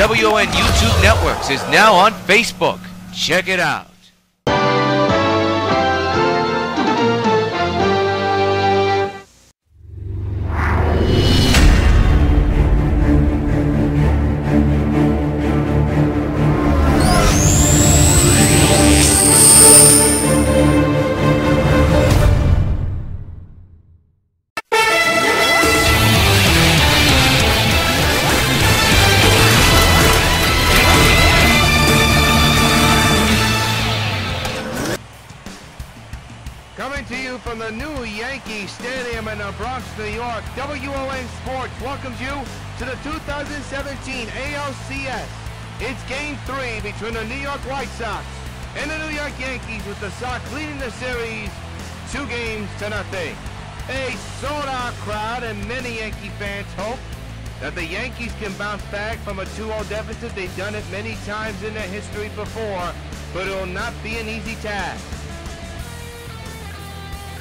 WON YouTube Networks is now on Facebook. Check it out. Coming to you from the new Yankee Stadium in Bronx, New York, WON Sports welcomes you to the 2017 ALCS. It's Game 3 between the New York White Sox and the New York Yankees, with the Sox leading the series 2-0. A sold-out crowd and many Yankee fans hope that the Yankees can bounce back from a 2-0 deficit. They've done it many times in their history before, but it will not be an easy task.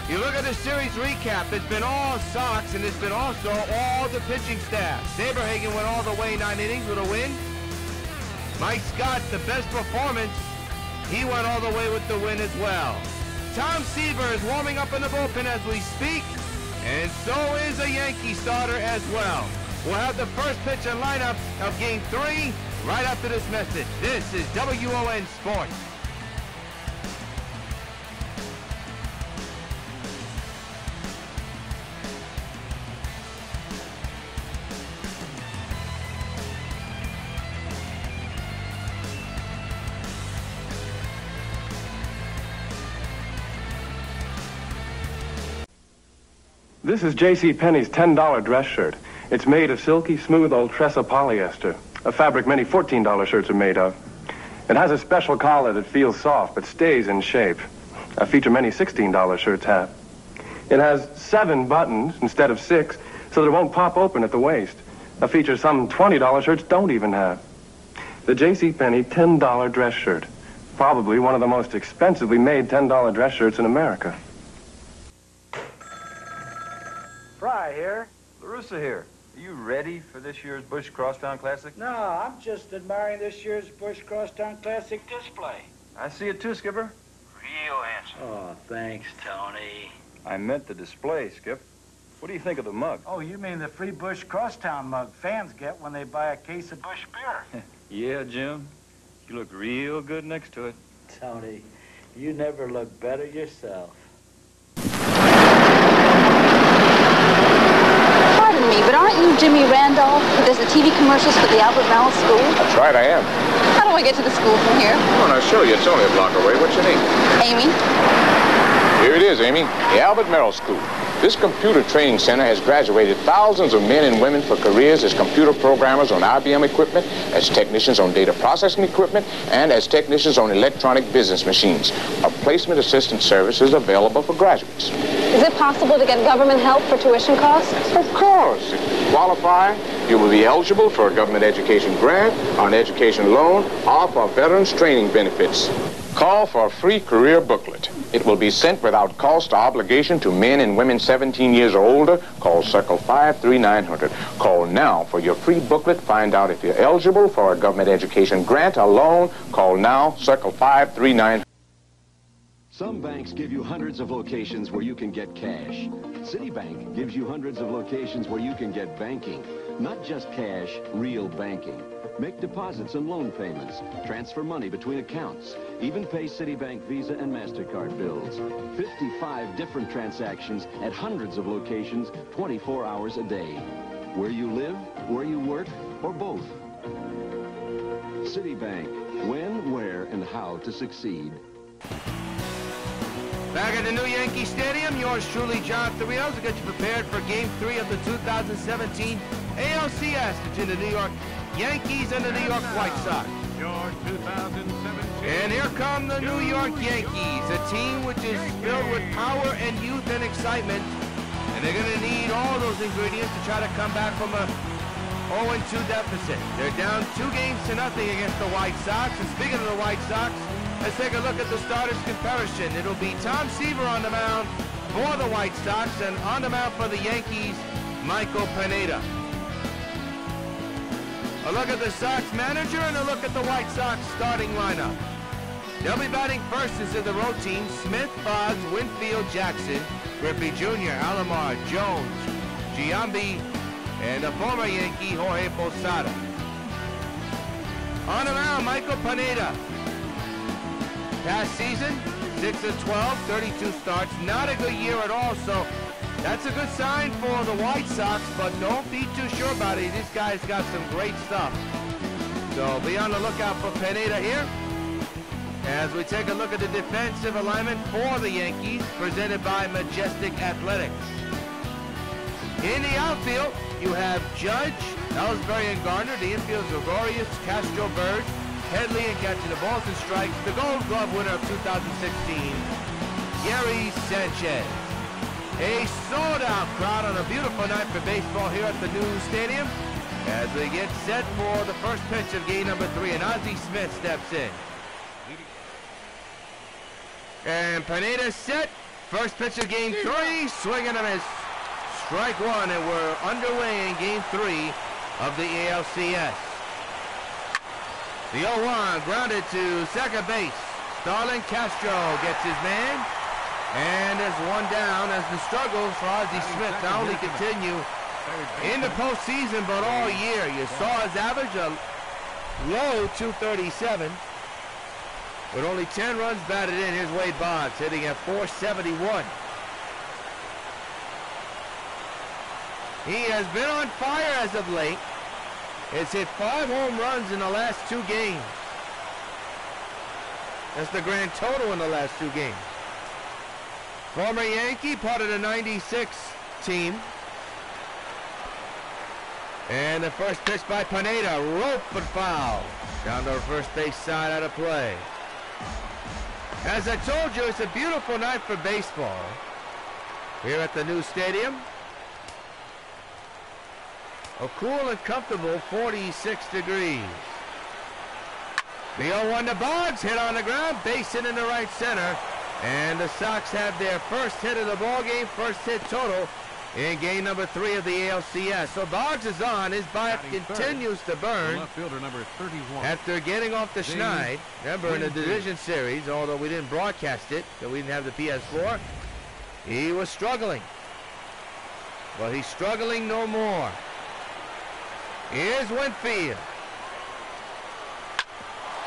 You look at the series recap, it's been all Sox, and it's been also all the pitching staff. Saberhagen went all the way 9 innings with a win. Mike Scott, the best performance, he went all the way with the win as well. Tom Seaver is warming up in the bullpen as we speak, and so is a Yankee starter as well. We'll have the first pitch and lineup of Game 3 right after this message. This is WON Sports. This is J.C. Penney's $10 dress shirt. It's made of silky, smooth Ultressa polyester, a fabric many $14 shirts are made of. It has a special collar that feels soft but stays in shape, a feature many $16 shirts have. It has 7 buttons instead of 6, so that it won't pop open at the waist, a feature some $20 shirts don't even have. The J.C. Penney $10 dress shirt, probably one of the most expensively made $10 dress shirts in America. Fry here. LaRussa here. Are you ready for this year's Busch Crosstown Classic? No, I'm just admiring this year's Busch Crosstown Classic display. I see it too, Skipper. Real handsome. Oh, thanks, Tony. I meant the display, Skip. What do you think of the mug? Oh, you mean the free Busch Crosstown mug fans get when they buy a case of Busch beer? Yeah, Jim. You look real good next to it. Tony, you never look better yourself. Pardon me, but aren't you Jimmy Randolph, who does the TV commercials for the Albert Merrill School? That's right, I am. How do I get to the school from here? Well, I'll show you. It's only a block away. What's your name? Amy. Here it is, Amy. The Albert Merrill School. This computer training center has graduated thousands of men and women for careers as computer programmers on IBM equipment, as technicians on data processing equipment, and as technicians on electronic business machines. A placement assistance service is available for graduates. Is it possible to get government help for tuition costs? Of course. If you qualify, you will be eligible for a government education grant, an education loan, or for veterans training benefits. Call for a free career booklet. It will be sent without cost or obligation to men and women 17 years or older. Call Circle 53900. Call now for your free booklet. Find out if you're eligible for a government education grant or loan. Call now, Circle 53900. Some banks give you hundreds of locations where you can get cash. Citibank gives you hundreds of locations where you can get banking. Not just cash, real banking. Make deposits and loan payments, transfer money between accounts, even pay Citibank Visa and MasterCard bills. 55 different transactions at hundreds of locations, 24 hours a day. Where you live, where you work, or both. Citibank, when, where, and how to succeed. Back at the new Yankee Stadium, yours truly, John Rios, to get you prepared for Game 3 of the 2017 ALCS between the New York Yankees and the New York White Sox. And here come the New York Yankees, a team which is filled with power and youth and excitement. And they're going to need all those ingredients to try to come back from a 0-2 deficit. They're down 2-0 against the White Sox. And speaking of the White Sox, let's take a look at the starters comparison. It'll be Tom Seaver on the mound for the White Sox, and on the mound for the Yankees, Michael Pineda. a look at the Sox manager, and a look at the White Sox starting lineup. They'll be batting first instead of the road team: Smith, Boggs, Winfield, Jackson, Griffey Jr., Alomar, Jones, Giambi, and the former Yankee Jorge Posada. On the mound, Michael Pineda. Past season, 6-12, 32 starts. Not a good year at all, so that's a good sign for the White Sox, but don't be too sure about it. This guy's got some great stuff. So be on the lookout for Pineda here. As we take a look at the defensive alignment for the Yankees, presented by Majestic Athletics. In the outfield, you have Judge, Ellsbury, and Garner. The infield's Rios, Castro, Bird, Headley, and catching the balls and strikes, the Gold Glove winner of 2016, Gary Sanchez. A sold-out crowd on a beautiful night for baseball here at the new stadium as we get set for the first pitch of game number 3, and Ozzie Smith steps in. And Pineda set. First pitch of game 3, swing and a miss. Strike 1, and we're underway in game 3 of the ALCS. The 0-1 grounded to second base. Starlin Castro gets his man, and there's one down as the struggles for Ozzie Smith not only continue in the postseason but all year. You saw his average, a low 237. With only 10 runs batted in, here's Wade Boggs hitting at 471. He has been on fire as of late. It's hit 5 home runs in the last 2 games. That's the grand total in the last 2 games. Former Yankee, part of the 96 team. And the first pitch by Pineda, rope but foul. Down to the first base side out of play. As I told you, it's a beautiful night for baseball here at the new stadium. A cool and comfortable 46 degrees. The 0-1 to Boggs, hit on the ground, base hit in the right center. And the Sox have their first hit of the ball game, first hit total in game number 3 of the ALCS. So Boggs is on. His bat continues to burn. Left fielder number 31. After getting off the schneid. Remember, in the division series, although we didn't broadcast it, because we didn't have the PS4, he was struggling. Well, he's struggling no more. Here's Winfield.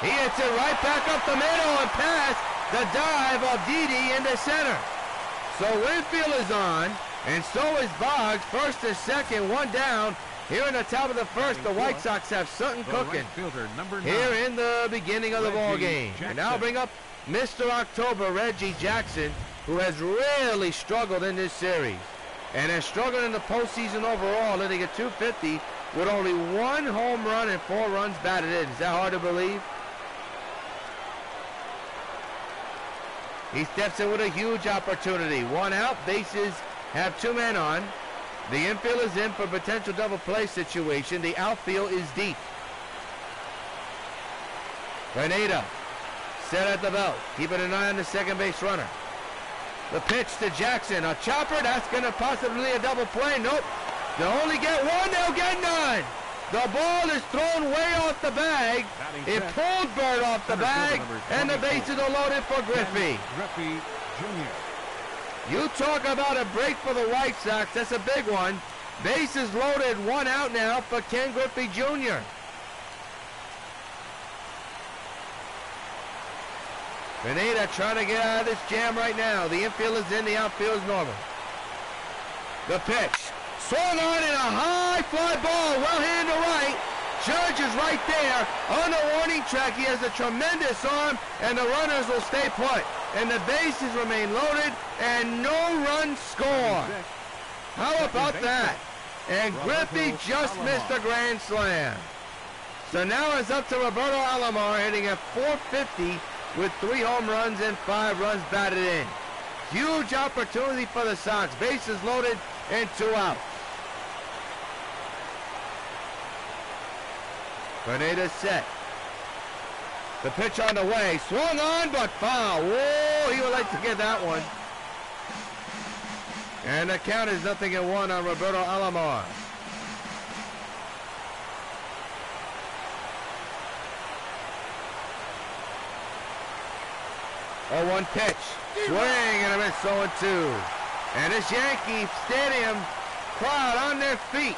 He hits it right back up the middle and past the dive of Didi into center. So Winfield is on, and so is Boggs. First and second, one down. Here in the top of the first, the White Sox have something cooking here in the beginning of the ball game. And now bring up Mr. October, Reggie Jackson, who has really struggled in this series and has struggled in the postseason overall, hitting at 250 with only 1 home run and 4 runs batted in. Is that hard to believe? He steps in with a huge opportunity. 1 out, bases have 2 men on. The infield is in for a potential double play situation. The outfield is deep. Pineda set at the belt, keeping an eye on the second base runner. The pitch to Jackson, a chopper, that's going to possibly a double play. Nope, they'll only get 1, they'll get none. The ball is thrown way off the bag. It pulled Bird off the bag, and the bases are loaded for Griffey. Griffey Jr. You talk about a break for the White Sox, that's a big one. Bases loaded, 1 out now for Ken Griffey Jr. Pineda trying to get out of this jam right now. The infield is in, the outfield is normal. The pitch. Swung on in a high fly ball, well hit to right. Judge is right there on the warning track. He has a tremendous arm, and the runners will stay put. And the bases remain loaded, and no run score. How about that? And Griffey just missed a grand slam. So now it's up to Roberto Alomar, hitting at 450 with 3 home runs and 5 runs batted in. Huge opportunity for the Sox. Bases loaded and 2 out. Pineda set. The pitch on the way. Swung on, but foul. Whoa, he would like to get that one. And the count is 0-1 on Roberto Alomar. 0-1 pitch. Swing and a miss, 0-2. And this Yankee Stadium crowd on their feet.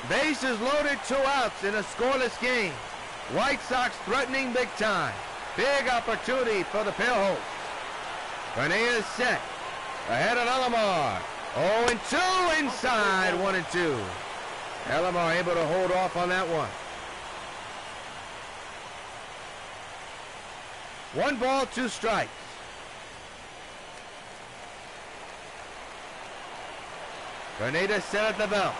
Bases loaded, 2 outs in a scoreless game. White Sox threatening big time. Big opportunity for the Pale Hosts. Pineda is set. Ahead of Alomar. 0-2 inside, 1-2. Alomar able to hold off on that one. 1 ball, 2 strikes. Pineda set at the belt.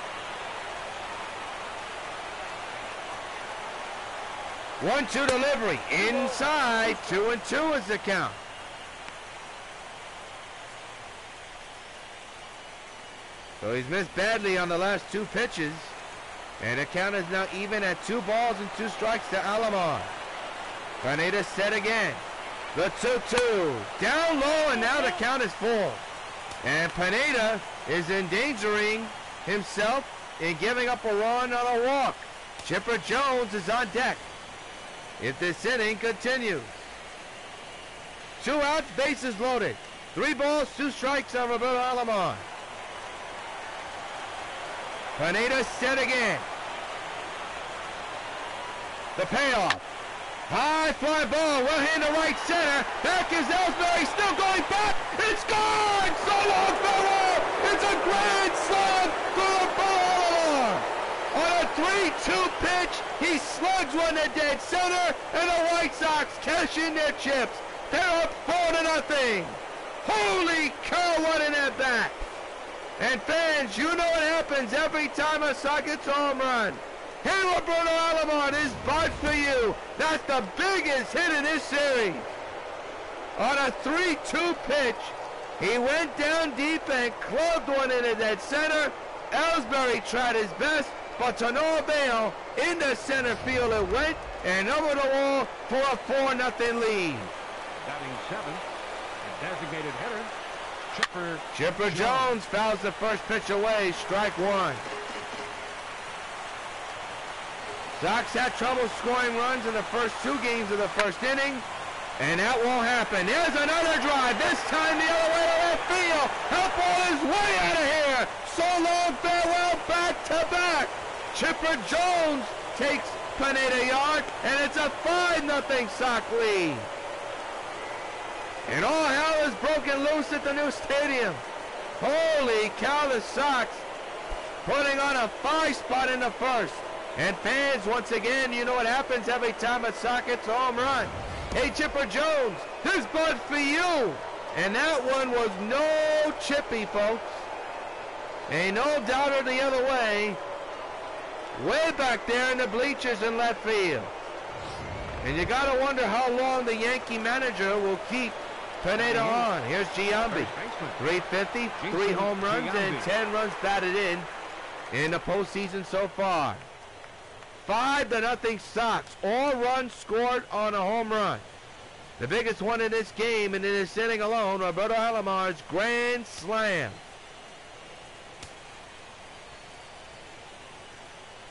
1-2 delivery. Inside, 2-2 is the count. So he's missed badly on the last 2 pitches. And the count is now even at 2 balls and 2 strikes to Alomar. Pineda set again. The 2-2. Down low, and now the count is full. And Pineda is endangering himself in giving up a run on a walk. Chipper Jones is on deck if this inning continues. 2 outs, bases loaded. 3 balls, 2 strikes on Roberto Alomar. Pineda set again. The payoff. High fly ball, well hit to right center. Back is Ellsbury, still going back. It's gone! So long, farewell! It's a grand slam for Roberto Alomar. On a 3-2 pitch, he slugs one to dead center, and the White Sox cash in their chips. They're up 4-0. Holy cow, what an at bat! And fans, you know what happens every time a Sox gets a home run. Hey, Roberto Alomar, this bud for you. That's the biggest hit in this series. On a 3-2 pitch, he went down deep and clubbed one into dead center. Ellsbury tried his best, but to no avail. Into center field it went, and over the wall for a 4-0 lead. Batting 7th, the designated hitter, Chipper Jones fouls the first pitch away, strike 1. Sox had trouble scoring runs in the first 2 games of the first inning, and that won't happen. There's another drive, this time the other way to left field. That ball is way out of here. So long, farewell, back to back. Chipper Jones takes Pineda yard, and it's a 5-0 Sox lead. And all hell is broken loose at the new stadium. Holy cow, the Sox putting on a 5 spot in the first. And fans, once again, you know what happens every time a Sox gets a home run. Hey, Chipper Jones, this bud for you. And that one was no chippy, folks. Ain't no doubter the other way. Way back there in the bleachers in left field. And you got to wonder how long the Yankee manager will keep Pineda on. Here's Giambi. 350, 3 home runs, and 10 runs batted in the postseason so far. 5-0 Sox. All runs scored on a home run. The biggest one in this game and in this inning alone, Roberto Alomar's grand slam.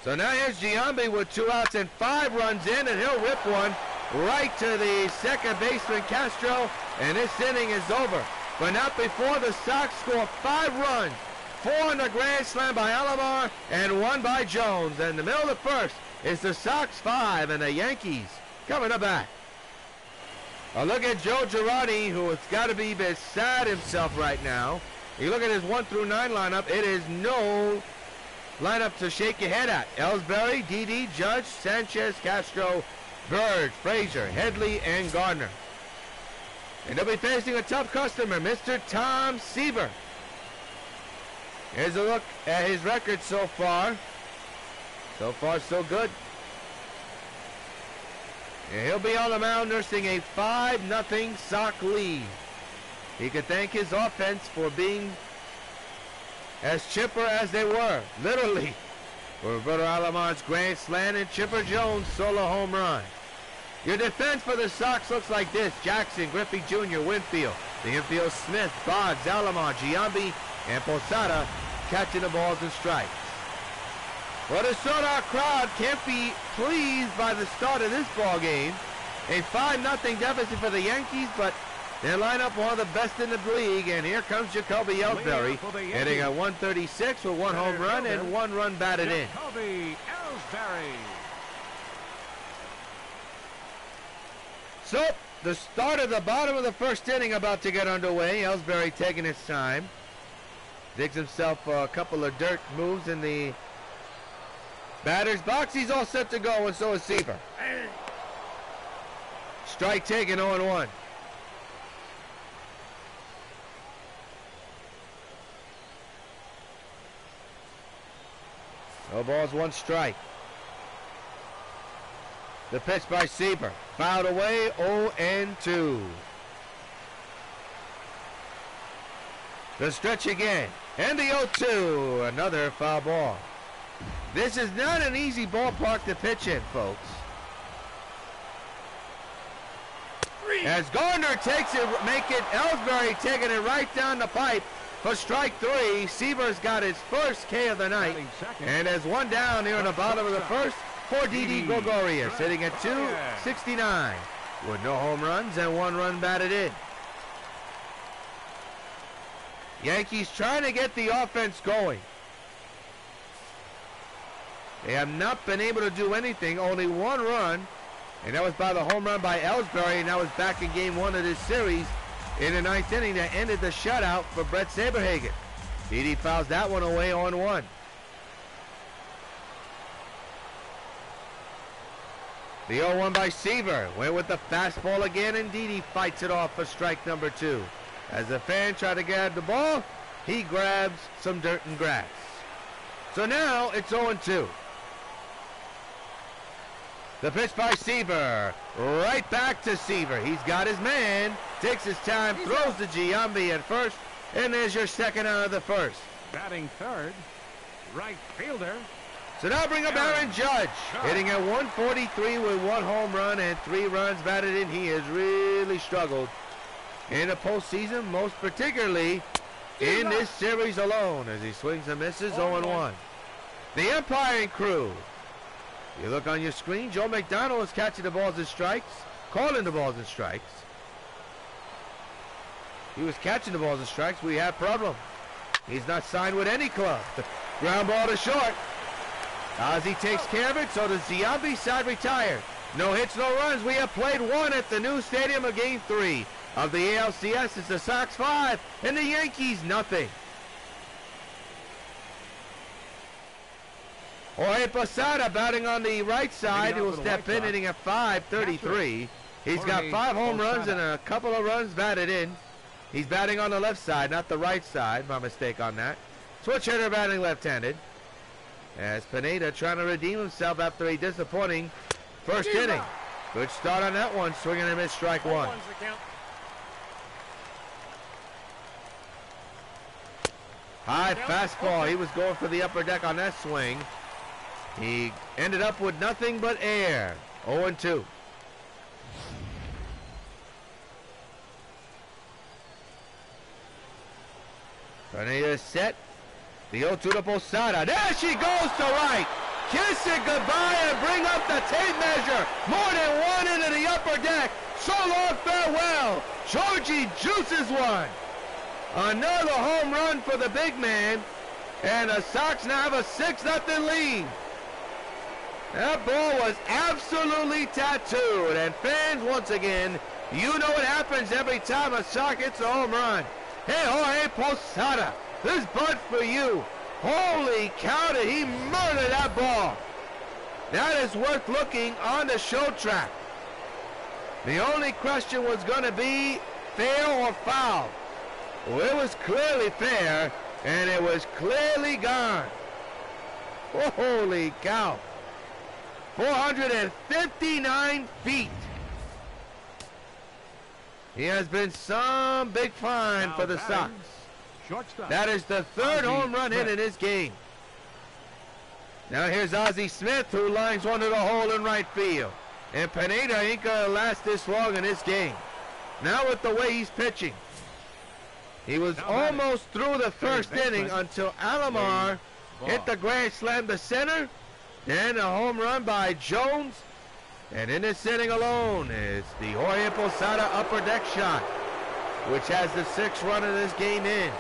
So now here's Giambi with 2 outs and 5 runs in, and he'll rip one right to the second baseman Castro, and this inning is over. But not before the Sox score 5 runs. 4 on the grand slam by Alomar and 1 by Jones. And in the middle of the first is the Sox 5 and the Yankees coming up back. A look at Joe Girardi, who has got to be beside himself right now. You look at his 1 through 9 lineup, it is no lineup to shake your head at. Ellsbury, Didi, Judge, Sanchez, Castro, Bird, Frazier, Headley, and Gardner. And they'll be facing a tough customer, Mr. Tom Seaver. Here's a look at his record so far. So far, so good. And he'll be on the mound nursing a 5-0 Sox lead. He could thank his offense for being as chipper as they were, literally. For Roberto Alomar's grand slam and Chipper Jones' solo home run. Your defense for the Sox looks like this. Jackson, Griffey Jr., Winfield. The infield, Smith, Boggs, Alomar, Giambi, and Posada catching the balls and strikes. Well, the sold-out crowd can't be pleased by the start of this ball game. A 5-0 deficit for the Yankees, but Their lineup, one of the best in the league, and here comes Jacoby Ellsbury, hitting at 136 with 1 home run and 1 run batted in. Jacoby Ellsbury. So, the start of the bottom of the first inning about to get underway. Ellsbury taking his time. Digs himself a couple of dirt moves in the batter's box. He's all set to go, and so is Seaver. Strike taken, 0-1. No balls, 1 strike. The pitch by Seaver. Fouled away, 0-2. The stretch again. And the 0-2. Another foul ball. This is not an easy ballpark to pitch in, folks. As Gardner takes it, Ellsbury taking it right down the pipe for strike 3. Seaver's got his first K of the night. And there's 1 down here in the bottom of the first for Didi Gregorius, sitting at 269 with no home runs and 1 run batted in. Yankees trying to get the offense going. They have not been able to do anything, only 1 run, and that was by the home run by Ellsbury, and that was back in game 1 of this series in the 9th inning that ended the shutout for Brett Saberhagen. Didi fouls that one away on 1. The 0-1 by Seaver went with the fastball again, and Didi fights it off for strike number 2. As the fan tried to grab the ball, he grabs some dirt and grass. So now it's 0-2. The pitch by Seaver, right back to Seaver. He's got his man, takes his time, throws the Giambi at first, and there's your second out of the first. Batting third, right fielder. So now bring up Aaron Judge, hitting at 143 with 1 home run and 3 runs batted in. He has really struggled in the postseason, most particularly in this series alone, as he swings and misses. 0-1. The umpiring crew. You look on your screen, Joe McDonald is catching the balls and strikes, calling the balls and strikes. He was catching the balls and strikes. We have problem. He's not signed with any club. The ground ball to short. Ozzie takes care of it, so does Giambi. Side retired. No hits, no runs. We have played 1 at the new stadium of game 3 of the ALCS. It's the Sox 5 and the Yankees nothing. Jorge Posada batting on the right side. He will step in, hitting at 533. He's got 5 home runs and a couple of runs batted in. He's batting on the left side, not the right side. My mistake on that. Switch hitter batting left-handed. As Pineda trying to redeem himself after a disappointing first inning. Good start on that one. Swinging and miss, strike 1. High fastball. He was going for the upper deck on that swing. He ended up with nothing but air. 0-2. Pineda set. The 0-2 to Posada. There she goes to right. Kiss it goodbye and bring up the tape measure. More than 1 into the upper deck. So long, farewell. Georgie juices 1. Another home run for the big man. And the Sox now have a 6-0 lead. That ball was absolutely tattooed. And fans, once again, you know what happens every time a Sox hits a home run. Hey, Jorge Posada, this butt for you. Holy cow, did he murder that ball. That is worth looking on the show track. The only question was going to be fair or foul. Well, it was clearly fair, and it was clearly gone. Holy cow. 459 feet. He has been some big find for the Sox. That is the 3rd home run hit in this game. Now here's Ozzie Smith, who lines one to the hole in right field. And Pineda ain't going to last this long in this game. Now with the way he's pitching. He was almost through the first inning until Alomar hit the grand slam to center. Then a home run by Jones. And in this inning alone is the Jorge Posada upper deck shot. which has the 6th run of this game in.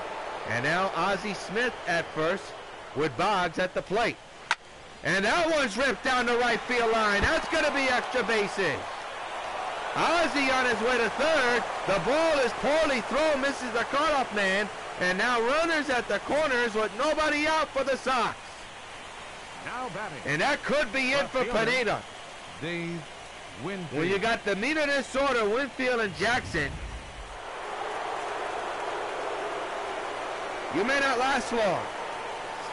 And now Ozzie Smith at first with Boggs at the plate. And that one's ripped down the right field line. That's going to be extra bases. Ozzie on his way to third. The ball is poorly thrown, misses the cutoff man. And now runners at the corners with nobody out for the Sox. Now batting. And that could be it for Pineda. Dave Winfield. When you got the meat of this order, Winfield and Jackson, you may not last long.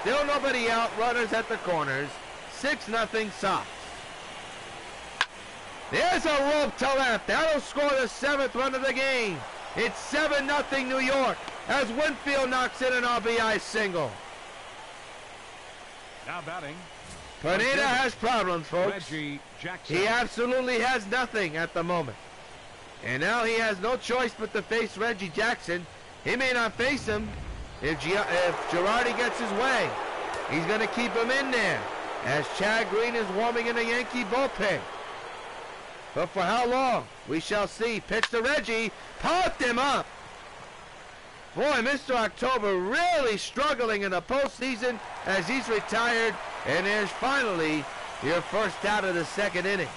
Still nobody out, runners at the corners. 6-0 Sox. There's a rope to left. That'll score the 7th run of the game. It's 7-0 New York as Winfield knocks in an RBI single. Now batting. Pineda has problems, folks. Reggie Jackson. He absolutely has nothing at the moment. And now he has no choice but to face Reggie Jackson. He may not face him if Girardi gets his way. He's going to keep him in there as Chad Green is warming in the Yankee bullpen. But for how long? We shall see. Pitch to Reggie. Popped him up. Boy, Mr. October really struggling in the postseason as he's retired. And there's finally your first out of the 2nd inning.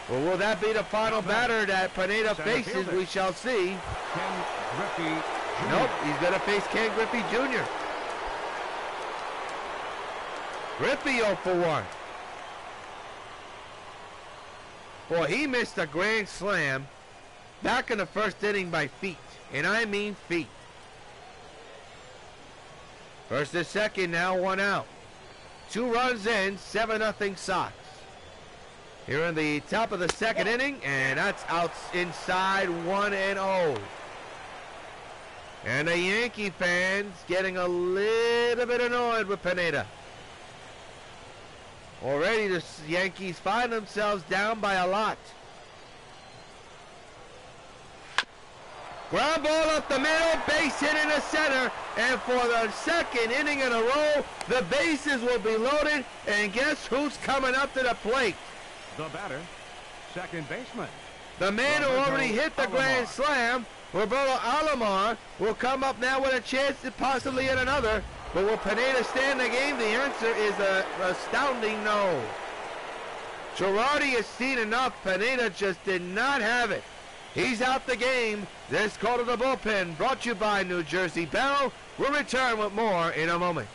Well, will that be the final batter that Pineda faces? We shall see. Ken Griffey Jr. Nope, he's going to face Ken Griffey Jr. Griffey 0 for 1. Boy, he missed a grand slam back in the 1st inning by feet. And I mean feet. First and second, now 1 out. 2 runs in, 7-0 Sox. Here in the top of the 2nd inning, and that's out inside 1-0. And the Yankee fans getting a little bit annoyed with Pineda. Already the Yankees find themselves down by a lot. Ground ball up the middle, base hit in the center, and for the 2nd inning in a row, the bases will be loaded, and guess who's coming up to the plate? The batter, second baseman. The man who already hit the grand slam, Roberto Alomar, will come up now with a chance to possibly hit another. But will Pineda stay in the game? The answer is an astounding no. Girardi has seen enough. Pineda just did not have it. He's out the game. This call to the bullpen brought to you by New Jersey Bell. We'll return with more in a moment.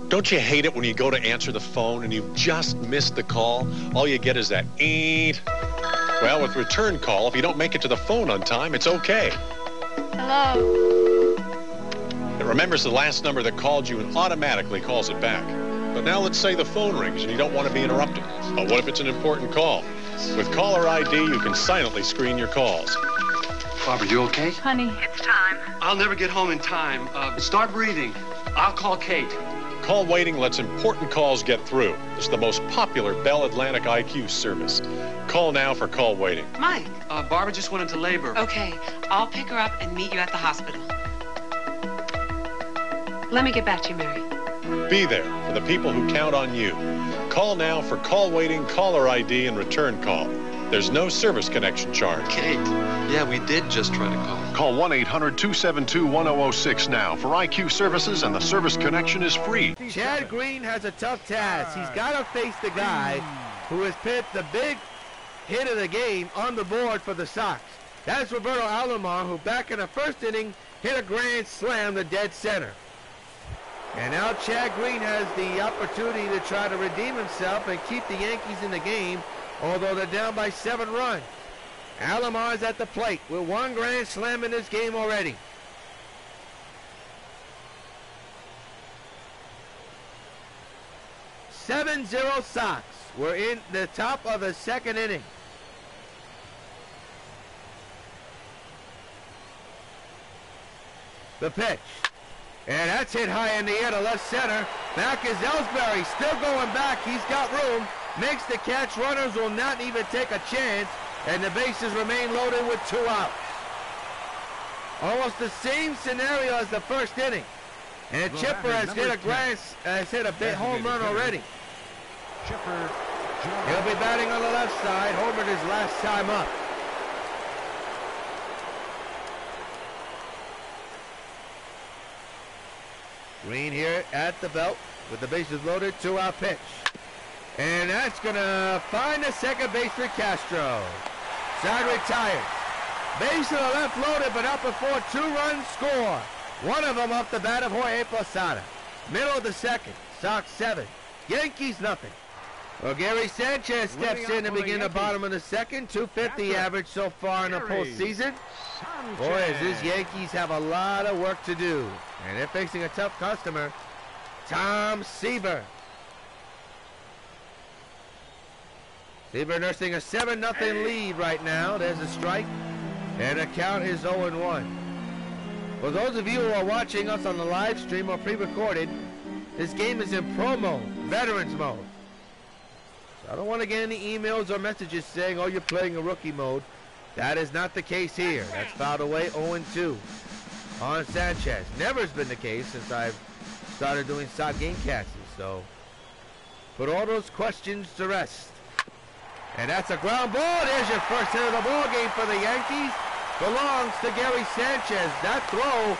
Don't you hate it when you go to answer the phone and you've just missed the call? All you get is that eeet. Well, with return call, if you don't make it to the phone on time, it's okay. Hello? It remembers the last number that called you and automatically calls it back. But now let's say the phone rings and you don't want to be interrupted. But what if it's an important call? With caller ID, you can silently screen your calls. Barbara, you okay? Honey, it's time. I'll never get home in time. Start breathing. I'll call Kate. Call waiting lets important calls get through. It's the most popular Bell Atlantic IQ service. Call now for call waiting. Mike. Barbara just went into labor. Okay, I'll pick her up and meet you at the hospital. Let me get back to you, Mary. Be there for the people who count on you. Call now for call waiting, caller ID, and return call. There's no service connection charge. Kate, yeah, we did just try to call. Call 1-800-272-1006 now for IQ services, and the service connection is free. Chad Green has a tough task. He's got to face the guy who has put the big hit of the game on the board for the Sox. That's Roberto Alomar, who back in the 1st inning hit a grand slam to dead center. And now Chad Green has the opportunity to try to redeem himself and keep the Yankees in the game, although they're down by 7 runs. Alomar is at the plate with 1 grand slam in this game already. (7-0) Sox. We're in the top of the 2nd inning. The pitch. And that's hit high in the air to left center. Back is Ellsbury, still going back. He's got room. Makes the catch. Runners will not even take a chance. And the bases remain loaded with 2 outs. Almost the same scenario as the 1st inning. And Chipper has hit a big home run already. Chipper. He'll be batting on the left side. Homered his last time up. Green here at the belt with the bases loaded, 2-out pitch. And that's going to find the second baseman, Castro. Side retired. Base to the left loaded, but up before 2-run score. One of them off the bat of Jorge Posada. Middle of the second, Sox 7, Yankees nothing. Well, Gary Sanchez steps in to begin the bottom of the second. 250 average so far in the postseason. Boy, these Yankees have a lot of work to do. And they're facing a tough customer, Tom Seaver. Seaver nursing a 7-0 lead right now. There's a strike. And the count is 0-1. For those of you who are watching us on the live stream or pre-recorded, this game is in pro mode, veterans mode. So I don't want to get any emails or messages saying, oh, you're playing a rookie mode. That is not the case here. That's fouled away, 0-2 on Sanchez. Never has been the case since I've started doing Sox Gamecasts. So put all those questions to rest. And that's a ground ball. There's your first hit of the ball game for the Yankees. Belongs to Gary Sanchez. That throw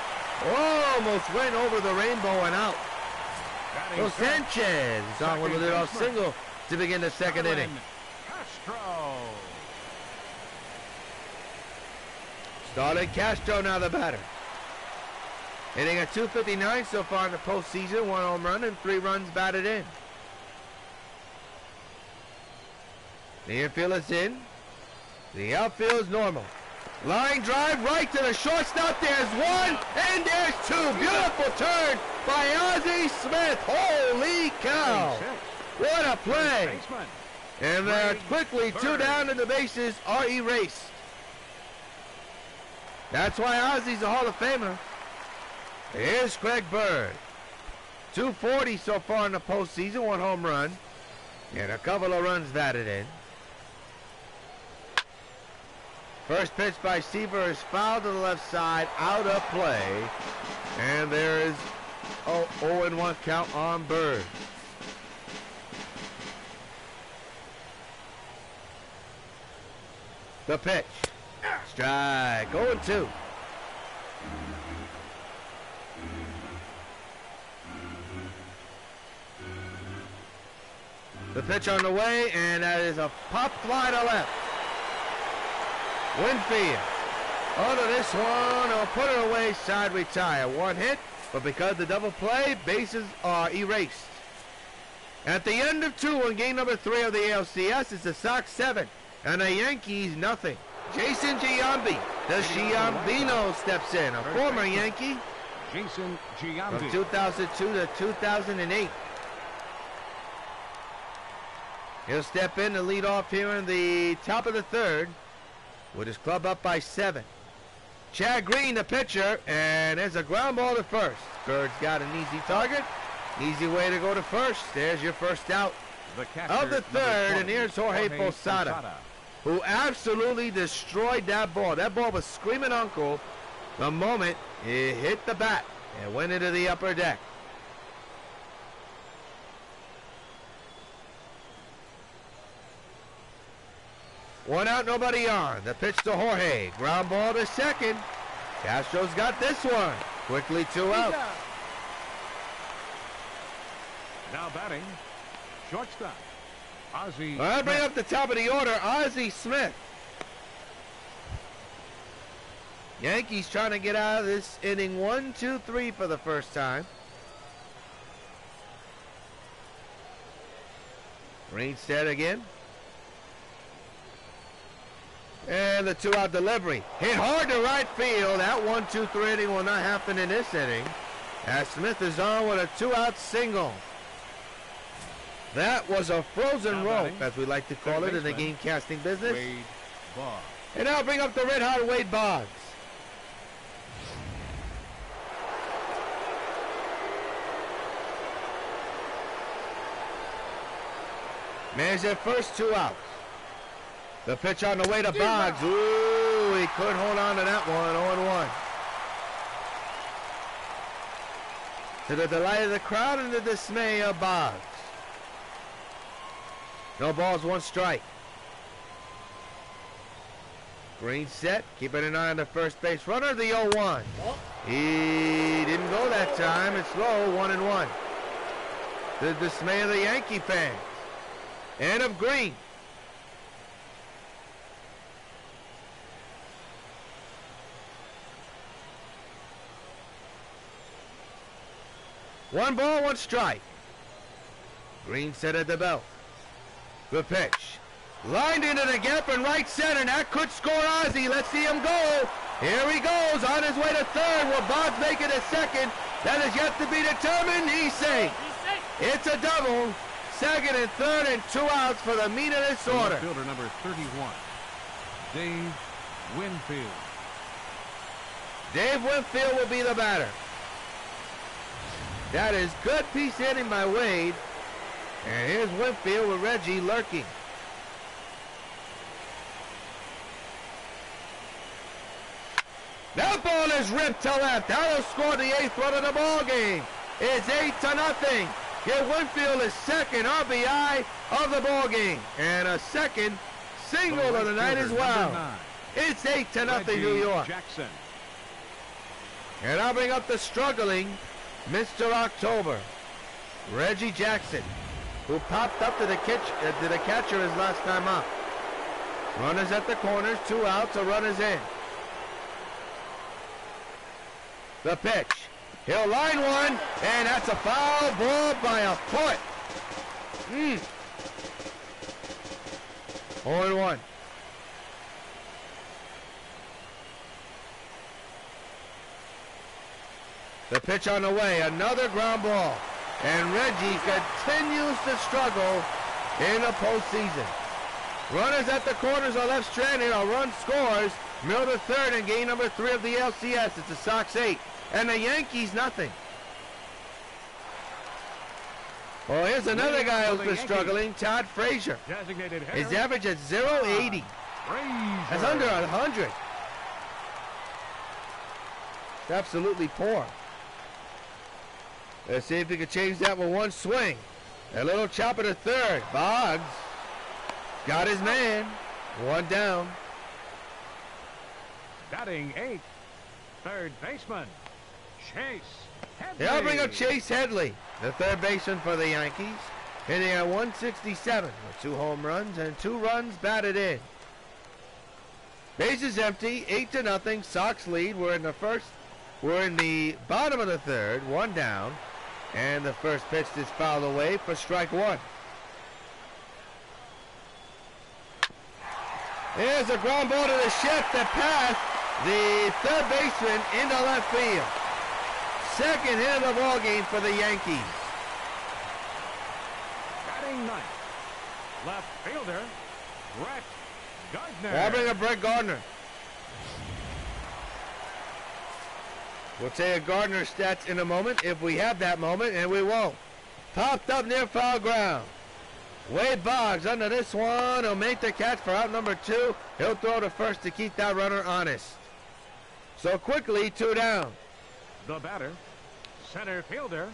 almost went over the rainbow and out. So Sanchez is on with a little single to begin the second inning. Started Castro, now the batter. Hitting at 259 so far in the postseason. 1 home run and 3 runs batted in. The infield is in. The outfield is normal. Line drive right to the shortstop. There's one and there's two. Beautiful turn by Ozzie Smith. Holy cow. What a play. And quickly 2 down and the bases are erased. That's why Ozzie's a Hall of Famer. Here's Craig Bird. 240 so far in the postseason. 1 home run and a couple of runs batted in. First pitch by Seaver is fouled to the left side, out of play. And there is 0-1 count on Bird. The pitch. Strike. 0-2. The pitch on the way, and that is a pop fly to left. Winfield under this one, will put it away, side retire. 1 hit, but because the double play, bases are erased. At the end of 2 in game number 3 of the ALCS, it's the Sox 7 and the Yankees nothing. Jason Giambi, the Giambino, steps in, a former Yankee Jason Giambi. From 2002 to 2008. He'll step in to lead off here in the top of the 3rd. With his club up by 7. Chad Green, the pitcher, and there's a ground ball to first. Bird's got an easy target. Easy way to go to first. There's your first out of the 3rd, and here's Jorge Posada, who absolutely destroyed that ball. That ball was screaming uncle the moment it hit the bat and went into the upper deck. One out, nobody on. The pitch to Jorge. Ground ball to second. Castro's got this one. Quickly 2 out. Now batting, shortstop, Ozzie. Well, bring up the top of the order, Ozzie Smith. Yankees trying to get out of this inning 1-2-3 for the first time. Greenstead again. And the 2-out delivery. Hit hard to right field. That 1-2-3 inning will not happen in this inning, as Smith is on with a 2-out single. That was a frozen rope, as we like to call it in the game casting business. And now bring up the red-hot Wade Boggs. Man's at first, 2 outs. The pitch on the way to Boggs. Ooh, he couldn't hold on to that one. 0-1. To the delight of the crowd and the dismay of Boggs. No balls, 1 strike. Green set, keeping an eye on the first base runner, the 0-1. He didn't go that time. It's low, 1-1. The dismay of the Yankee fans. And of Green. One ball, one strike. Green set at the belt. The pitch. Lined into the gap in right center. That could score Ozzie. Let's see him go. Here he goes on his way to third. Will Boggs make it a second? That is yet to be determined. He's safe. It's a double. Second and third and 2 outs for the meat of this order. Fielder number 31, Dave Winfield. Dave Winfield will be the batter. That is good piece hitting by Wade. And here's Winfield with Reggie lurking. That ball is ripped to left. That'll score the 8th run of the ball game. It's 8-0. Here Winfield is second RBI of the ball game. And a second single of the night as well. It's 8-0 New York. Jackson. And I'll bring up the struggling Mr. October, Reggie Jackson, who popped up to the catcher his last time up. Runners at the corners, 2 outs, a runner's in. The pitch. He'll line one, and that's a foul ball by a foot. 0-1. The pitch on the way, another ground ball. And Reggie continues to struggle in the postseason. Runners at the corners are left stranded. A run scores. Miller third in game number 3 of the ALCS. It's the Sox 8. And the Yankees nothing. Well, here's another guy who's been struggling, Todd Frazier. His average at 0.80. That's under 100. It's absolutely poor. Let's see if he can change that with one swing. A little chopper to third. Boggs got his man. One down. Batting 8th, third baseman, Chase Headley. They'll bring up Chase Headley, the third baseman for the Yankees, hitting at 167 with 2 home runs and 2 runs batted in. Bases empty, 8-0. Sox lead. We're in the bottom of the third, 1 down, and the first pitch is fouled away for strike 1. There's a ground ball to the shift that passed the third baseman into left field. Second hit of the ball game for the Yankees. Batting 9th, left fielder, Brett Gardner. I'll bring up Brett Gardner. We'll take a Gardner stats in a moment if we have that moment, and we won't. Popped up near foul ground. Wade Boggs under this one. He'll make the catch for out number 2. He'll throw to first to keep that runner honest. So quickly, 2 down. The batter, center fielder,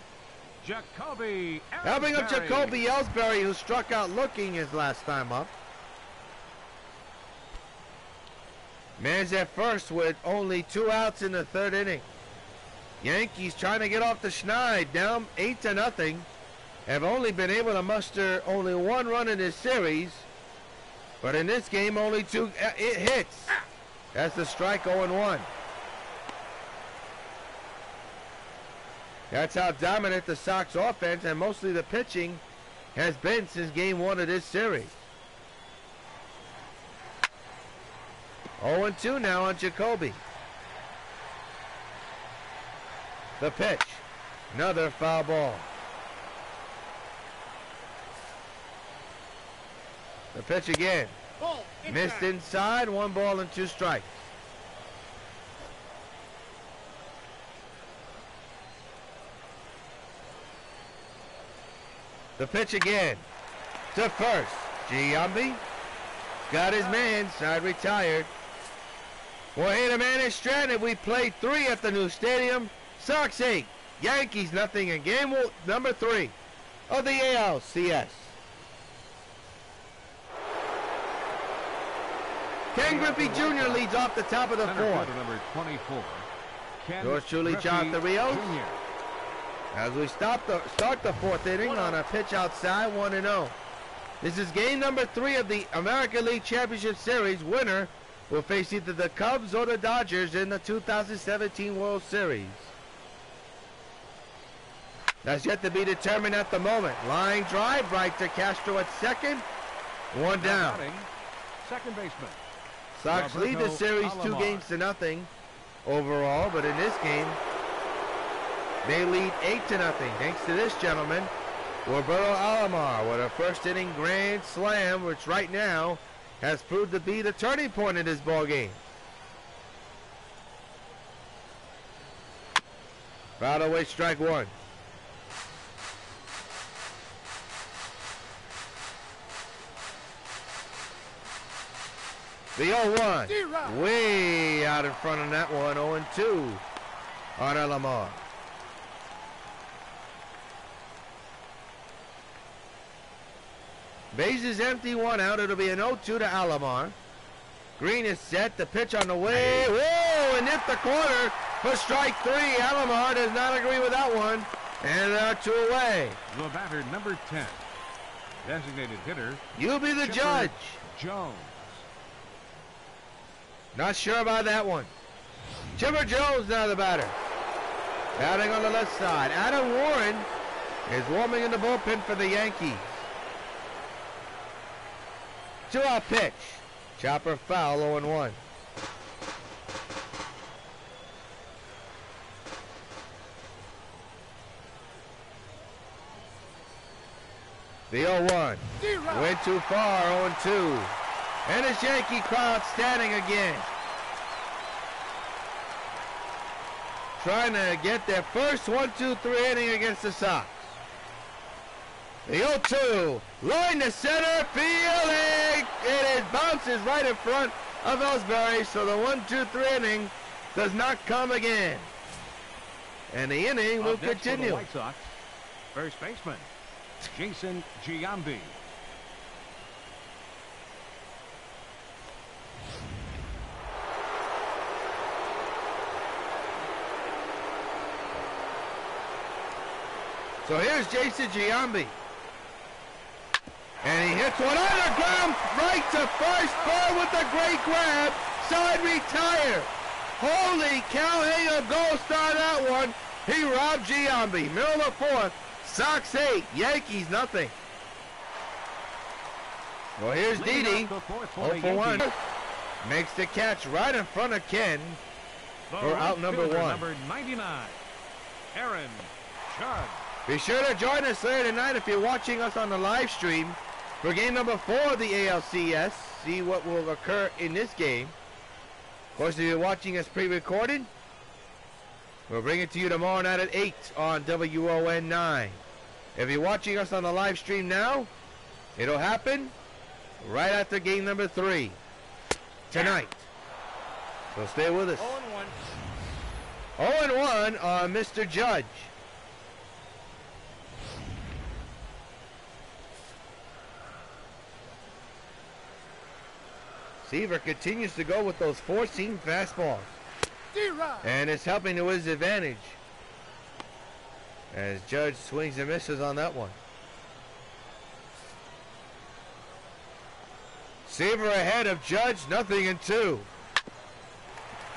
Jacoby Ellsbury. Helping up Jacoby Ellsbury, who struck out looking his last time up. Man's at first with only 2 outs in the third inning. Yankees trying to get off the schneid, down 8-0. Have only been able to muster only 1 run in this series, but in this game only 2 hits. That's the strike, 0-1. That's how dominant the Sox offense and mostly the pitching has been since game 1 of this series. 0-2 now on Jacoby. The pitch. Another foul ball. The pitch again. Missed inside. 1 ball and 2 strikes. The pitch again. To first. Giambi got his man. Side retired. Well, hey, the man is stranded. We played 3 at the new stadium. Sox 8. Yankees nothing in game number 3 of the ALCS. Ken Griffey Jr. leads off the top of the fourth. Number 24. Yours truly, Jonathan Rios. As we start the fourth inning on a pitch outside, 1-0. This is game number 3 of the American League Championship Series. Winner will face either the Cubs or the Dodgers in the 2017 World Series. That's yet to be determined at the moment. Line drive right to Castro at second. 1 down. Second baseman. Sox lead the series 2-0 overall, but in this game, they lead 8-0. Thanks to this gentleman, Roberto Alomar, with a first inning grand slam, which right now has proved to be the turning point in this ball game. Foul away, strike 1. The 0-1, way out in front of that one, 0-2 on Alomar. Bases empty, 1 out. It'll be an 0-2 to Alomar. Green is set, the pitch on the way. Whoa, and hit the corner for strike 3. Alomar does not agree with that one. And there are 2 away. The batter, number 10. Designated hitter. You be the judge. Jones. Not sure about that one. Chipper Jones now the batter. Batting on the left side. Adam Warren is warming in the bullpen for the Yankees. 2-out pitch. Chopper foul, 0-1. The 0-1. Went too far, 0-2. And this Yankee crowd standing again. Trying to get their first 1-2-3 inning against the Sox. The 0-2, line to center field, and it bounces right in front of Ellsbury, so the 1-2-3 inning does not come again. And the inning will continue. For the White Sox, first baseman, Jason Giambi. So here's Jason Giambi. And he hits one on the ground, right to first, Bird with a great grab, side retire. Holy cow, hey, a goal star that one. He robbed Giambi. Middle of the fourth, Sox 8, Yankees nothing. Well, here's Didi, 0-for-1. Makes the catch right in front of Ken for out number 1. Number 99, Aaron Judge. Be sure to join us later tonight if you're watching us on the live stream for game number 4 of the ALCS. See what will occur in this game. Of course, if you're watching us pre-recorded, we'll bring it to you tomorrow night at 8 on WON 9. If you're watching us on the live stream now, it'll happen right after game number 3 tonight. So stay with us. 0-1 on Mr. Judge. Seaver continues to go with those 4-seam fastballs. And it's helping to his advantage as Judge swings and misses on that one. Seaver ahead of Judge, 0-2.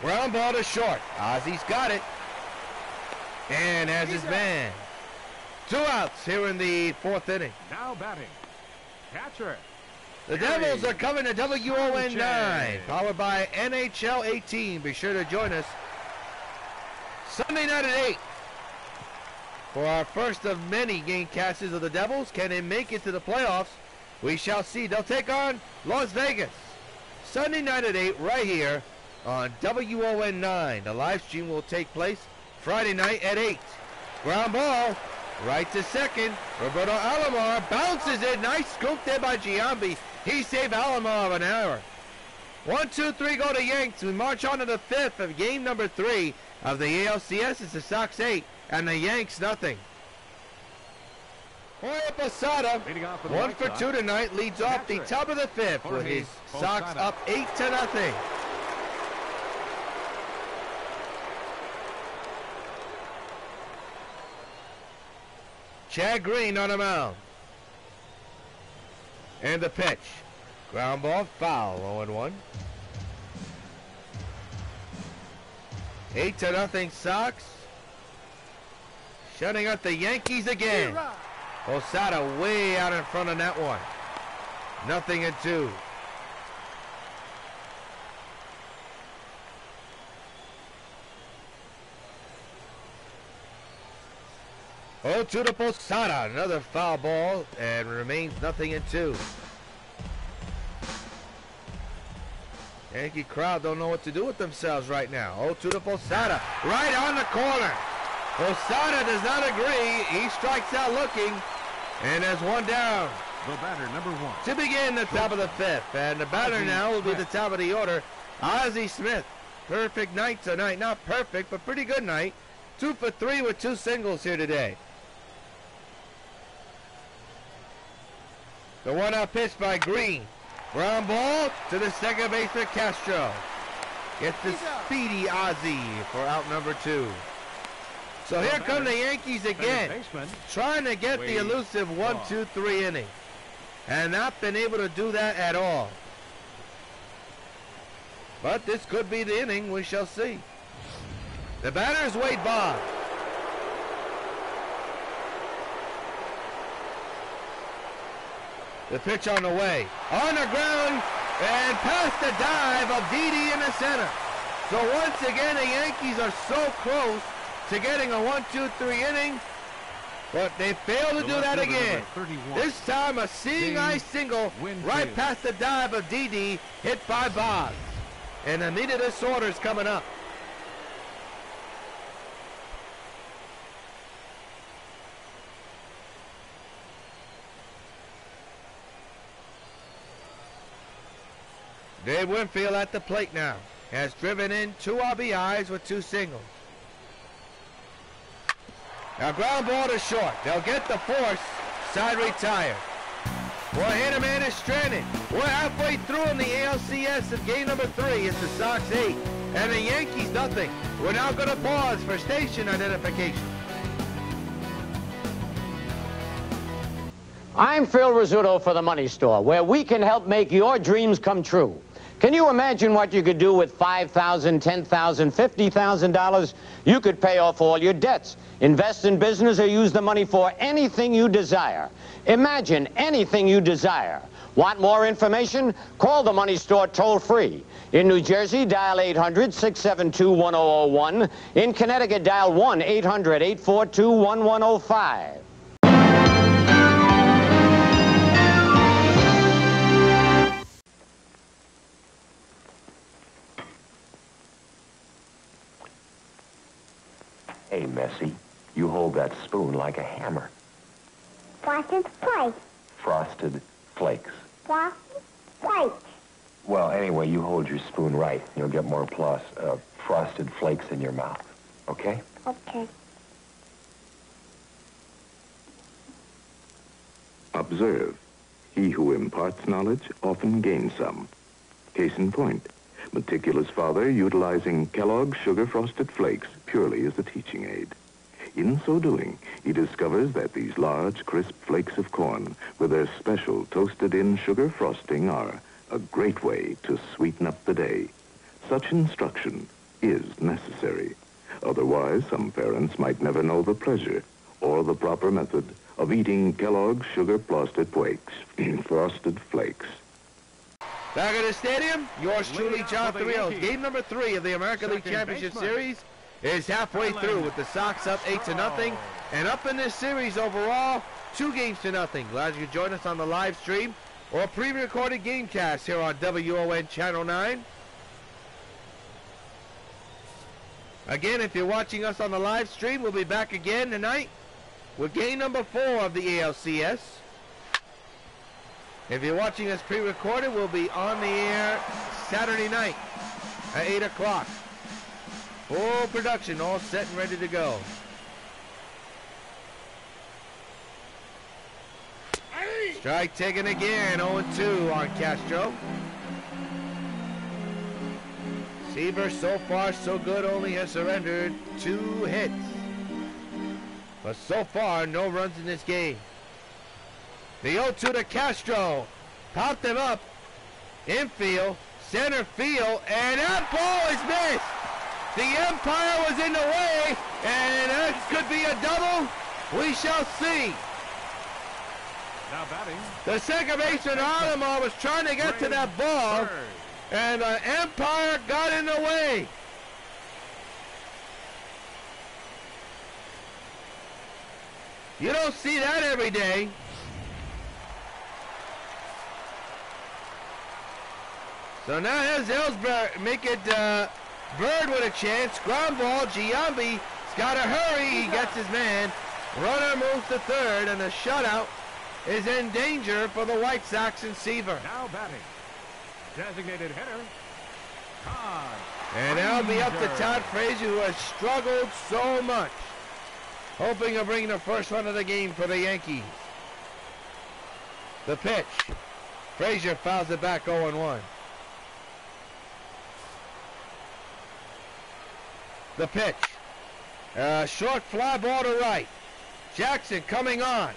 Ground ball to short. Ozzy's got it. And has his man. 2 outs here in the 4th inning. Now batting, catcher. The Devils are coming to WON 9, powered by NHL 18. Be sure to join us Sunday night at 8 for our first of many gamecasts of the Devils. Can they make it to the playoffs? We shall see. They'll take on Las Vegas Sunday night at 8 right here on WON 9. The live stream will take place Friday night at 8. Ground ball right to second. Roberto Alomar bounces it. Nice scoop there by Giambi. He saved Alomar of an error. 1-2-3 go to Yanks. We march on to the 5th of game number 3 of the ALCS. It's the Sox 8 and the Yanks nothing. Jorge Posada, Leading off for the 1 White for Sox. 2 tonight, leads off the Patrick. top of the 5th with Jorge his Sox Posada. up 8-0. Chad Green on the mound. And the pitch. Ground ball, foul, 0-1. 8-0 Sox. Shutting out the Yankees again. Posada way out in front of that one. 0-2. Oh, to the Posada. Another foul ball and remains 0-2. Yankee crowd don't know what to do with themselves right now. Oh, to the Posada. Right on the corner. Posada does not agree. He strikes out looking. And there's one down. The batter, number 1. To begin the top of the 5th. And the batter now will be the top of the order. Ozzie Smith. Perfect night tonight. Not perfect, but pretty good night. 2 for 3 with 2 singles here today. The 1-out pitch by Green. Ground ball to the second baseman Castro. Gets the speedy Ozzie for out number 2. So here come the Yankees again, trying to get the elusive 1-2-3 inning. And not been able to do that at all. But this could be the inning, we shall see. The batter is Wade Boggs. The pitch on the way. On the ground and past the dive of Didi in the center. So once again, the Yankees are so close to getting a 1-2-3 inning, but they fail to do that again. This time a seeing eye single right past the dive of Didi, hit by Boggs. And the meat of this order is coming up. Dave Winfield at the plate now. Has driven in 2 RBIs with 2 singles. Now ground ball to short. They'll get the force. Side retired. Boy, Hanneman is stranded. We're halfway through in the ALCS of game number 3. It's the Sox 8 and the Yankees nothing. We're now going to pause for station identification. I'm Phil Rizzuto for the Money Store, where we can help make your dreams come true. Can you imagine what you could do with $5,000, $10,000, $50,000? You could pay off all your debts, invest in business, or use the money for anything you desire. Imagine anything you desire. Want more information? Call the Money Store toll-free. In New Jersey, dial 800-672-1001. In Connecticut, dial 1-800-842-1105. Hey, Messi, you hold that spoon like a hammer. Frosted Flakes. Frosted Flakes. Frosted Flakes. Well, anyway, you hold your spoon right. You'll get more Frosted Flakes in your mouth. Okay? Okay. Observe. He who imparts knowledge often gains some. Case in point. Meticulous father utilizing Kellogg's Sugar Frosted Flakes purely as a teaching aid. In so doing, he discovers that these large, crisp flakes of corn with their special toasted-in sugar frosting are a great way to sweeten up the day. Such instruction is necessary. Otherwise, some parents might never know the pleasure or the proper method of eating Kellogg's Sugar Frosted Flakes. Frosted Flakes. Back at the stadium, yours truly, John Rios. Game number 3 of the American League Championship Series is halfway through with the Sox up 8-0. And up in this series overall, 2-0. Glad you could join us on the live stream or pre-recorded Gamecast here on WON Channel 9. Again, if you're watching us on the live stream, we'll be back again tonight with game number 4 of the ALCS. If you're watching us pre-recorded, we'll be on the air Saturday night at 8 o'clock. Full production, all set and ready to go. Strike taken again, 0-2 on Castro. Seaver, so far so good, only has surrendered 2 hits. But so far, no runs in this game. The 0-2 to Castro. Popped him up. Infield, center field, and that ball is missed. The umpire was in the way, and that could be a double. We shall see. Now batting. The second baseman, Alomar, was trying to get to that ball, and the umpire got in the way. You don't see that every day. So now here's Ellsbury, make it Bird with a chance. Ground ball, Giambi's got to hurry. He gets his man. Runner moves to third, and the shutout is in danger for the White Sox and Seaver. Now batting. Designated hitter, Todd. And that'll be up to Todd Frazier, who has struggled so much. Hoping to bring the first run of the game for the Yankees. The pitch. Frazier fouls it back 0-1. The pitch. Short fly ball to right. Jackson coming on.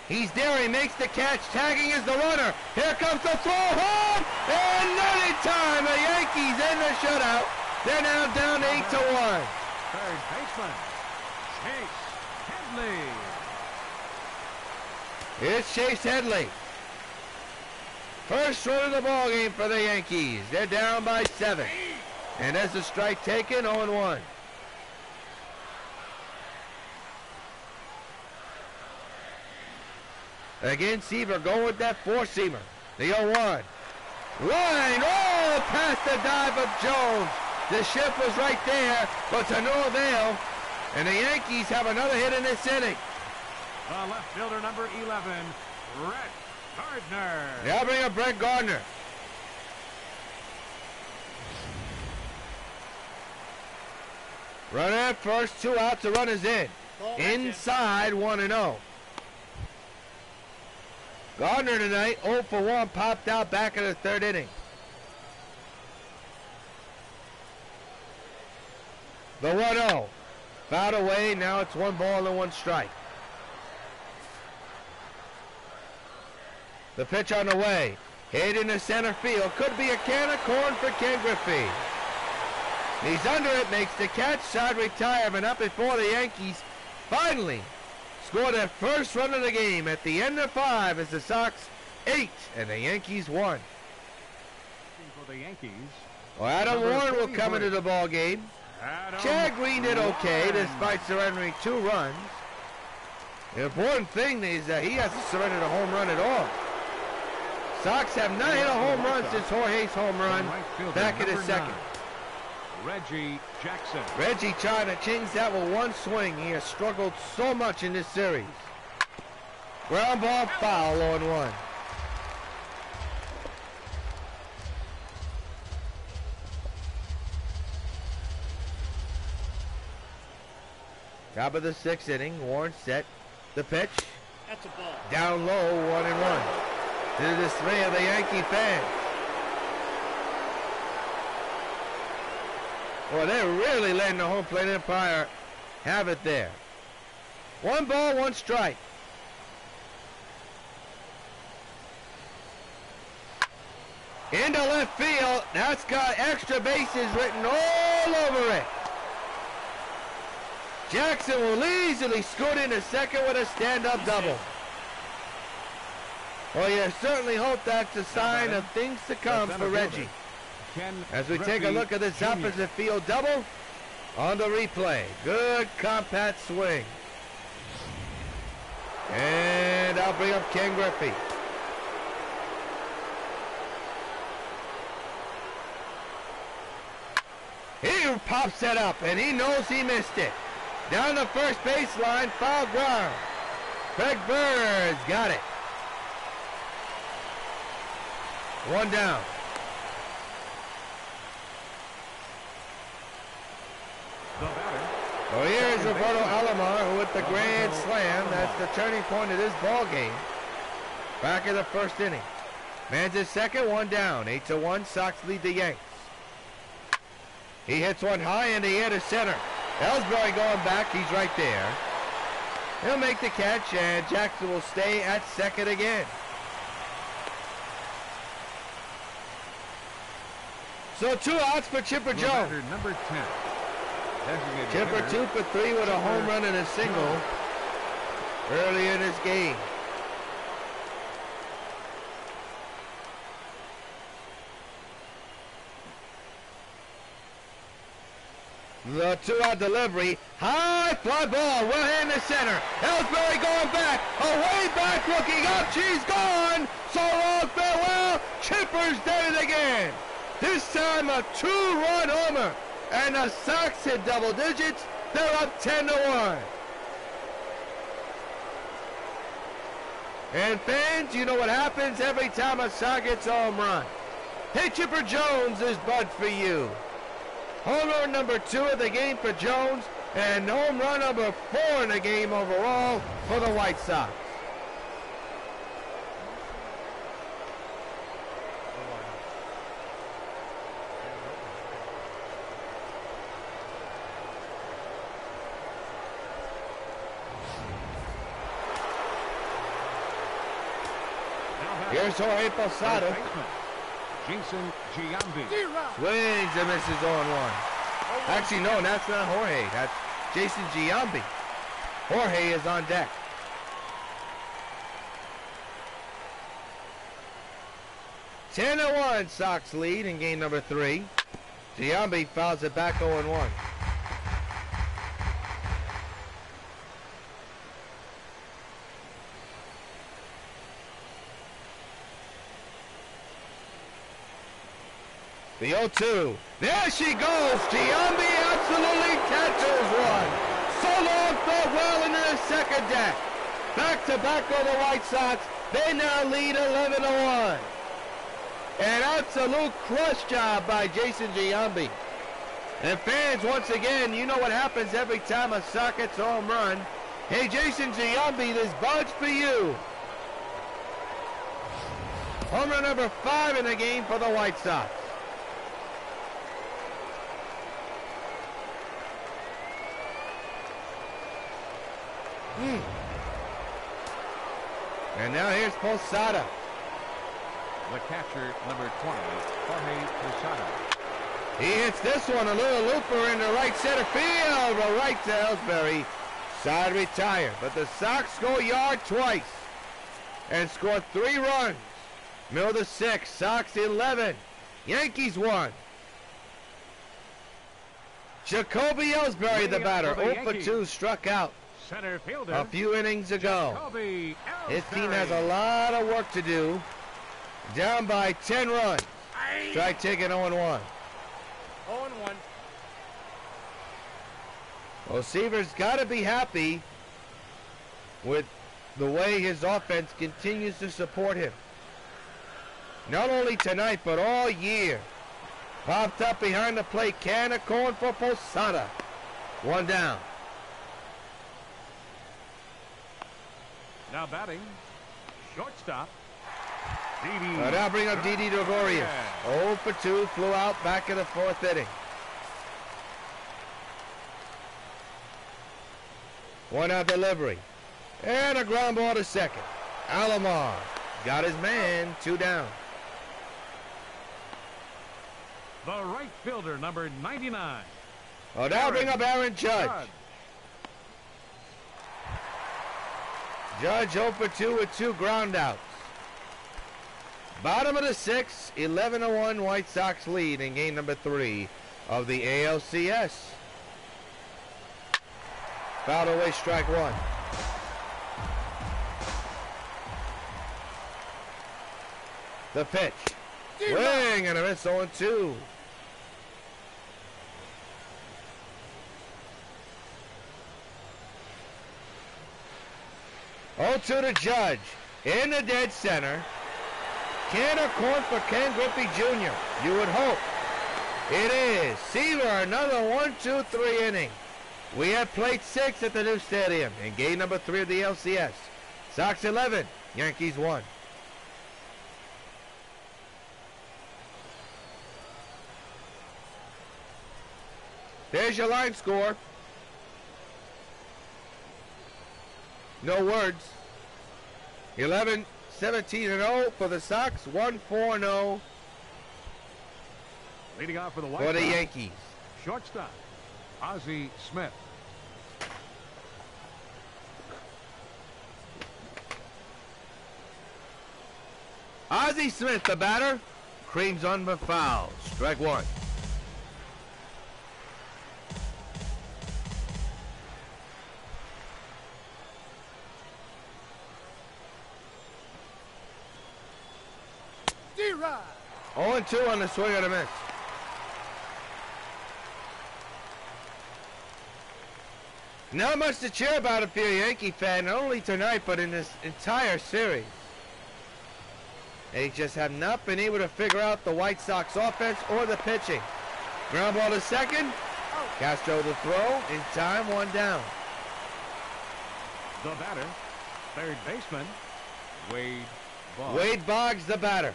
He's there. He makes the catch. Tagging is the runner. Here comes the throw home. And not in time. The Yankees end the shutout. They're now down 8-1. Third baseman, Chase Headley. It's Chase Headley. First run of the ball game for the Yankees. They're down by 7. And as the strike taken, 0-1. Again, Seaver going with that four-seamer. The 0-1. Line, past the dive of Jones. The shift was right there, but to no avail. And the Yankees have another hit in this inning. The left fielder, number 11, Brett Gardner. They'll bring up Brett Gardner. Runner at first, 2 outs, the runners in. Inside, 1-0. Gardner tonight, 0 for 1, popped out back in the third inning. The 1-0. Fouled away, now it's 1 ball and 1 strike. The pitch on the way. Hit into center field. Could be a can of corn for Ken Griffey. He's under it, makes the catch, side retirement up before the Yankees finally scored their first run of the game at the end of 5 as the Sox 8 and the Yankees 1. For the Yankees. Well, Adam Warren will come into the ball game. Chad Green did okay despite surrendering 2 runs. The important thing is that he hasn't surrendered a home run at all. Sox have not hit a home run since Jorge's home run back in the second. Reggie Jackson. Reggie trying to change that with 1 swing. He has struggled so much in this series. Ground ball foul, 0-1. Top of the 6th inning. Warren set. The pitch. That's a ball. Down low, 1-1. To the dismay of the Yankee fans. Well, they're really letting the home plate umpire have it there. 1 ball, 1 strike. Into left field. That's got extra bases written all over it. Jackson will easily scoot into second with a stand-up double. Well, you certainly hope that's a sign of things to come for Reggie. As we take a look at this opposite field double on the replay. Good compact swing. And I'll bring up Ken Griffey. He pops it up, and he knows he missed it. Down the first baseline, foul ground. Craig Bird's got it. 1 down. Well, here's Roberto Alomar, who with the grand slam, that's the turning point of this ball game. Back in the first inning. Man's at second, one down. 8-1, Sox lead the Yanks. He hits one high in the air to center. Ellsbury going back, he's right there. He'll make the catch, and Jackson will stay at second again. So 2 outs for Chipper Jones. Number 10. Chipper 2 for 3 with a home run and a single early in this game. The 2-out delivery. High fly ball. Well in the center. Ellsbury going back. Away back looking up. She's gone. So long farewell. Chipper's done it again. This time a 2-run homer. And the Sox hit double digits. They're up 10-1. And fans, you know what happens every time a Sox gets a home run. Hey, Chipper Jones is Bud for you. Home run number 2 of the game for Jones, and home run number 4 in the game overall for the White Sox. Here's Jorge Posada. Jason Giambi. Swings and misses 0-1. Actually, no, that's not Jorge. That's Jason Giambi. Jorge is on deck. (10-1) Sox lead in game number 3. Giambi fouls it back 0-1. The 0-2. There she goes. Giambi absolutely catches one. So long, farewell into the second deck. Back to back on the White Sox. They now lead 11-1. An absolute crush job by Jason Giambi. And fans, once again, you know what happens every time a Sox gets a home run. Hey, Jason Giambi, this Bud's for you. Home run number 5 in the game for the White Sox. And now here's Posada. The catcher, number 20, Jorge Posada. He hits this one, a little looper in the right center field, but right to Ellsbury. Side retired, but the Sox go yard twice and score 3 runs. Mill to 6, Sox 11, Yankees 1. Jacoby Ellsbury, the batter, 0 for 2, struck out Center fielder a few innings ago. His team has a lot of work to do. Down by 10 runs. Strike taken 0-1. 0-1. Well, Seaver's got to be happy with the way his offense continues to support him. Not only tonight, but all year. Popped up behind the plate. Can of corn for Posada. 1 down. Now batting, shortstop. Now bring up Didi Gregorius. 0 for 2, flew out back in the 4th inning. 1-out delivery. And a ground ball to second. Alomar got his man, 2 down. The right fielder, number 99. Oh, now bring up Aaron Judge. Judge 0 for 2 with 2 ground outs. Bottom of the 6th, 11-1 White Sox lead in game number 3 of the ALCS. Fouled away, strike 1. The pitch. Swing and a miss, 0-2. To Judge in the dead center. Can of corn for Ken Griffey Jr. You would hope. It is. Seaver, another 1-2-3 inning. We have played 6 at the new stadium in game number 3 of the LCS. Sox 11, Yankees 1. There's your line score. No words. 11-17-0 for the Sox. 1-4-0 Leading off for the White for the Sox, Yankees. shortstop, Ozzie Smith. Ozzie Smith, the batter. Creams on the foul. Strike one. D-Rod. 0-2 on the swing and a miss. Not much to cheer about if you're a Yankee fan, not only tonight, but in this entire series. They just have not been able to figure out the White Sox offense or the pitching. Ground ball to second. Castro the throw. In time, one down. The batter, third baseman, Wade Boggs. Wade Boggs, the batter.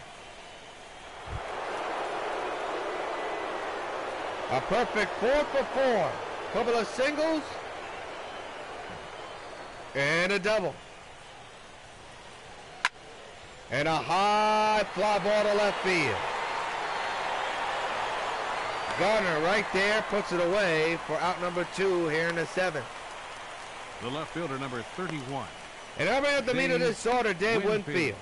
A perfect 4 for 4. Couple of singles. And a double. And a high fly ball to left field. Garner right there puts it away for out number 2 here in the 7th. The left fielder, number 31. And everybody at the meat of this order, Dave Winfield.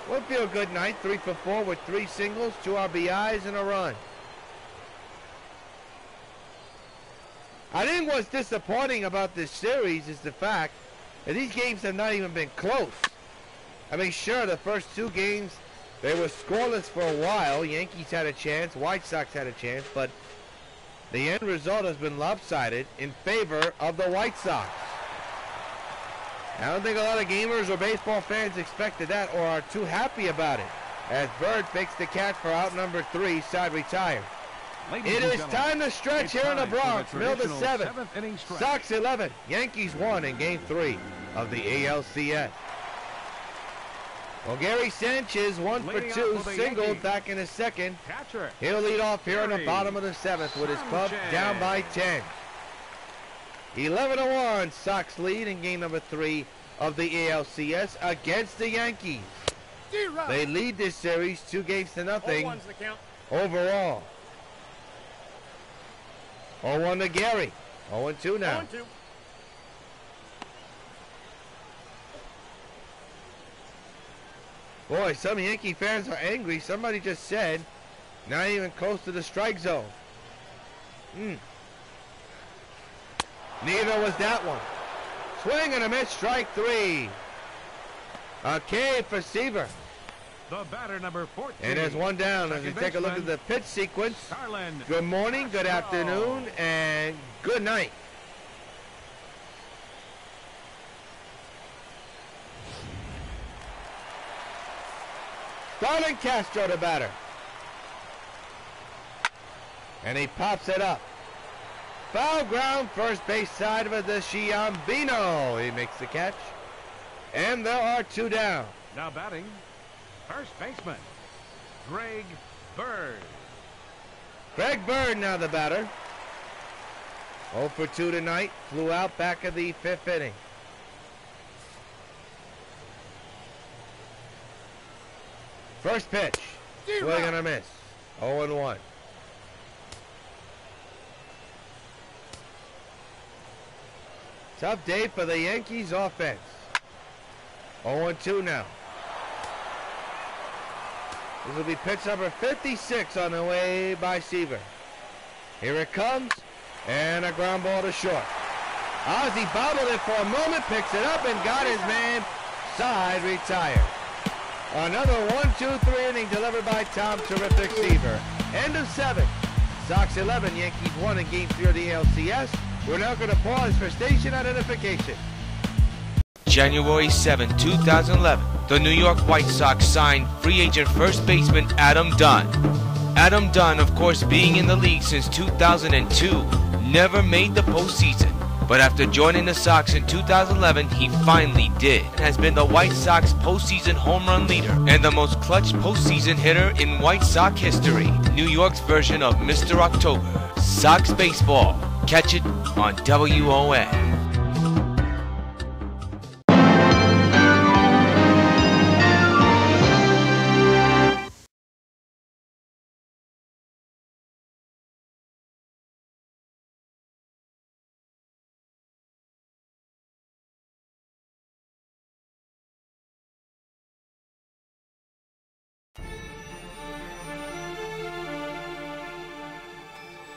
Winfield, good night. 3 for 4 with 3 singles, 2 RBIs, and a run. I think what's disappointing about this series is the fact that these games have not even been close. I mean, sure, the first 2 games, they were scoreless for a while. Yankees had a chance, White Sox had a chance, but the end result has been lopsided in favor of the White Sox. I don't think a lot of gamers or baseball fans expected that or are too happy about it, as Bird fakes the catch for out number 3, side retired. It is time to stretch here in the Bronx. Middle of the 7th. Sox 11, Yankees 1 in Game 3 of the ALCS. Well, Gary Sanchez 1 for 2, singled back in the 2nd. He'll lead off here in the bottom of the 7th with his club down by 10. 11-1, Sox lead in Game number 3 of the ALCS against the Yankees. They lead this series 2-0 overall. 0-1 to Gary. 0-2 now. 0-2. Boy, some Yankee fans are angry. Somebody just said, not even close to the strike zone. Neither was that one. Swing and a miss, strike 3. A K for Seaver. The batter, number 14. And there's one down as we take a look at the pitch sequence. Good morning, good afternoon, and good night. Starlin Castro, the batter. And he pops it up. Foul ground, first base side of the Giambino. He makes the catch. And there are 2 down. Now batting, first baseman, Greg Bird. Greg Bird now the batter. 0 for 2 tonight. Flew out back of the 5th inning. First pitch. Swing and a miss. 0-1. Tough day for the Yankees offense. 0-2 now. This will be pitch number 56 on the way by Seaver. Here it comes, and a ground ball to short. Ozzie bobbled it for a moment, picks it up, and got his man side retired. Another 1-2-3 inning delivered by Tom Terrific Seaver. End of 7. Sox 11, Yankees 1 in Game 3 of the ALCS. We're now going to pause for station identification. January 7, 2011, the New York White Sox signed free agent first baseman Adam Dunn. Adam Dunn, of course, being in the league since 2002, never made the postseason. But after joining the Sox in 2011, he finally did, and has been the White Sox postseason home run leader and the most clutch postseason hitter in White Sox history. New York's version of Mr. October. Sox baseball. Catch it on WON.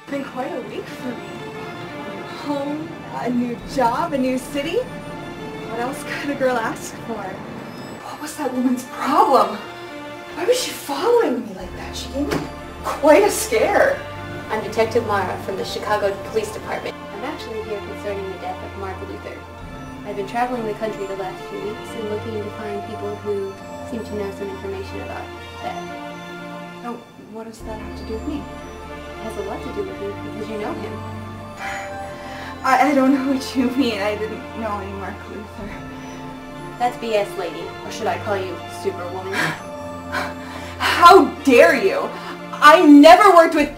It's been quite a week for me. Home, a new job, a new city. What else could a girl ask for? What was that woman's problem? Why was she following me like that? She gave me quite a scare. I'm Detective Mara from the Chicago Police Department. I'm actually here concerning the death of Mark Luther. I've been traveling the country the last few weeks and looking to find people who seem to know some information about that. Oh, what does that have to do with me? It has a lot to do with you because you know him. I don't know what you mean. I didn't know any Mark Luther. That's BS, lady. Or should I call you Superwoman? How dare you? I never worked with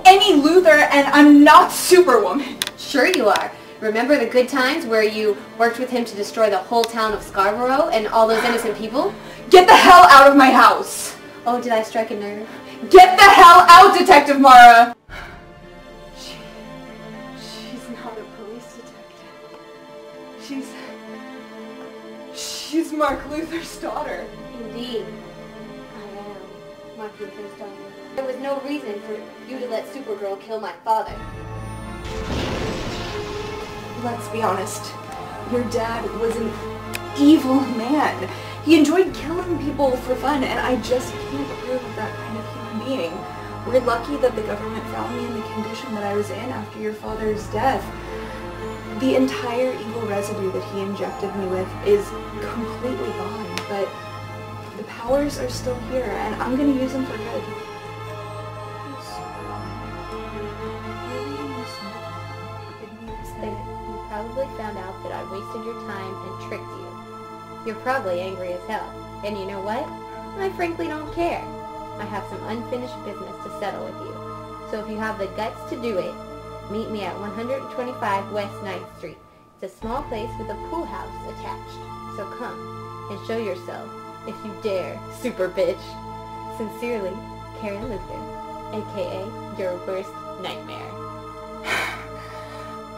any Luther and I'm not Superwoman. Sure you are. Remember the good times where you worked with him to destroy the whole town of Scarborough and all those innocent people? Get the hell out of my house! Oh, did I strike a nerve? Get the hell out, Detective Mara! She's not a police detective. She's Mark Luther's daughter. Indeed. I am Mark Luther's daughter. There was no reason for you to let Supergirl kill my father. Let's be honest. Your dad was an evil man. He enjoyed killing people for fun, and I just can't approve of that kind of human being. We're lucky that the government found me in the condition that I was in after your father's death. The entire evil residue that he injected me with is completely gone, but the powers are still here, and I'm going to use them for good. You probably found out that I wasted your time and tricked you. You're probably angry as hell. And you know what? I frankly don't care. I have some unfinished business to settle with you. So if you have the guts to do it, meet me at 125 West 9th Street. It's a small place with a pool house attached. So come and show yourself, if you dare, super bitch. Sincerely, Karen Luther, aka your worst nightmare.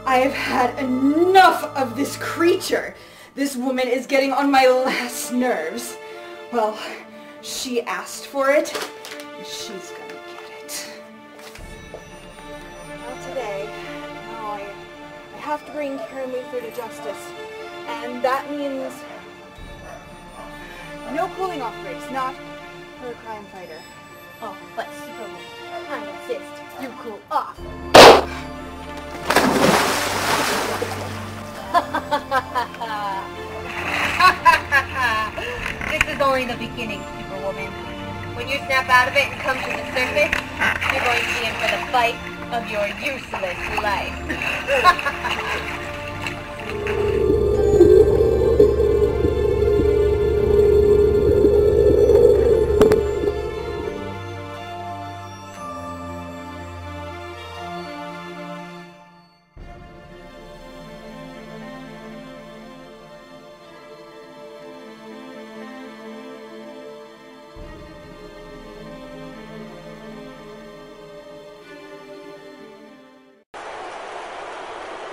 I have had enough of this creature. This woman is getting on my last nerves. Well, she asked for it, and she's gonna get it. Not today. No, I have to bring Karen Luther to justice. And that means no cooling off breaks, not for a crime fighter. Oh, but Superwoman, I insist you cool off. This is only the beginning, Superwoman. When you snap out of it and come to the surface, you're going to be in for the fight of your useless life.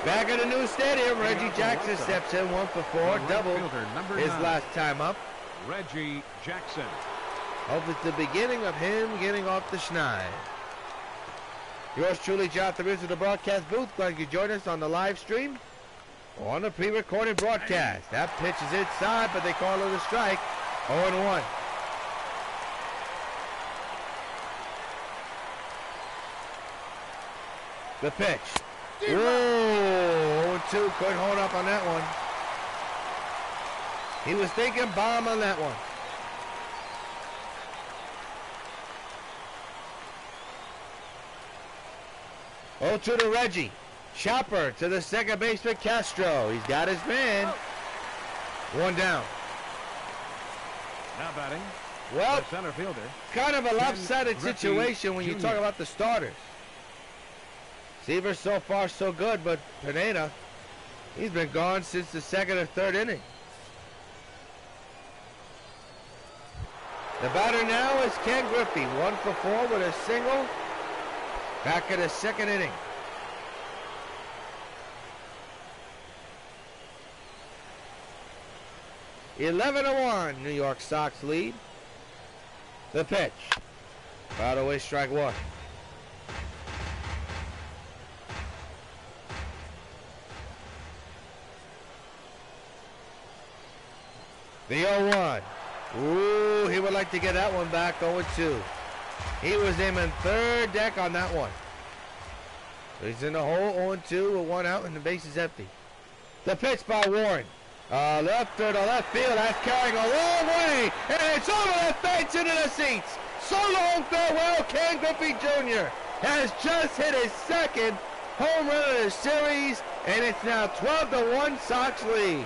Back at the new stadium, Reggie Jackson steps in once before, doubled his last time up. Reggie Jackson. Hope it's the beginning of him getting off the schneid. Yours truly, John Therese of the broadcast booth. Glad you join us on the live stream or on the pre-recorded broadcast. That pitch is inside, but they call it a strike. 0-1. The pitch. Whoa, 0-2, couldn't hold up on that one. He was thinking bomb on that one. Oh, to Reggie. Chopper to the second baseman, Castro. He's got his man. One down. Now batting. Well, the center fielder. Kind of a lopsided situation when you talk about the starters. Seaver so far so good, but Pineda, he's been gone since the second or third inning. The batter now is Ken Griffey, 1 for 4 with a single. Back in the second inning. (11-1), New York Sox lead. The pitch. Fouled away, strike one. The 0-1. Ooh, he would like to get that one back. 0-2. He was aiming third deck on that one. So he's in the hole, 0-2 with one out and the base is empty. The pitch by Warren. Left to left field. That's carrying a long way. And it's over the fence into the seats. So long farewell, Ken Griffey Jr. has just hit his second home run of the series. And it's now 12-1 Sox lead.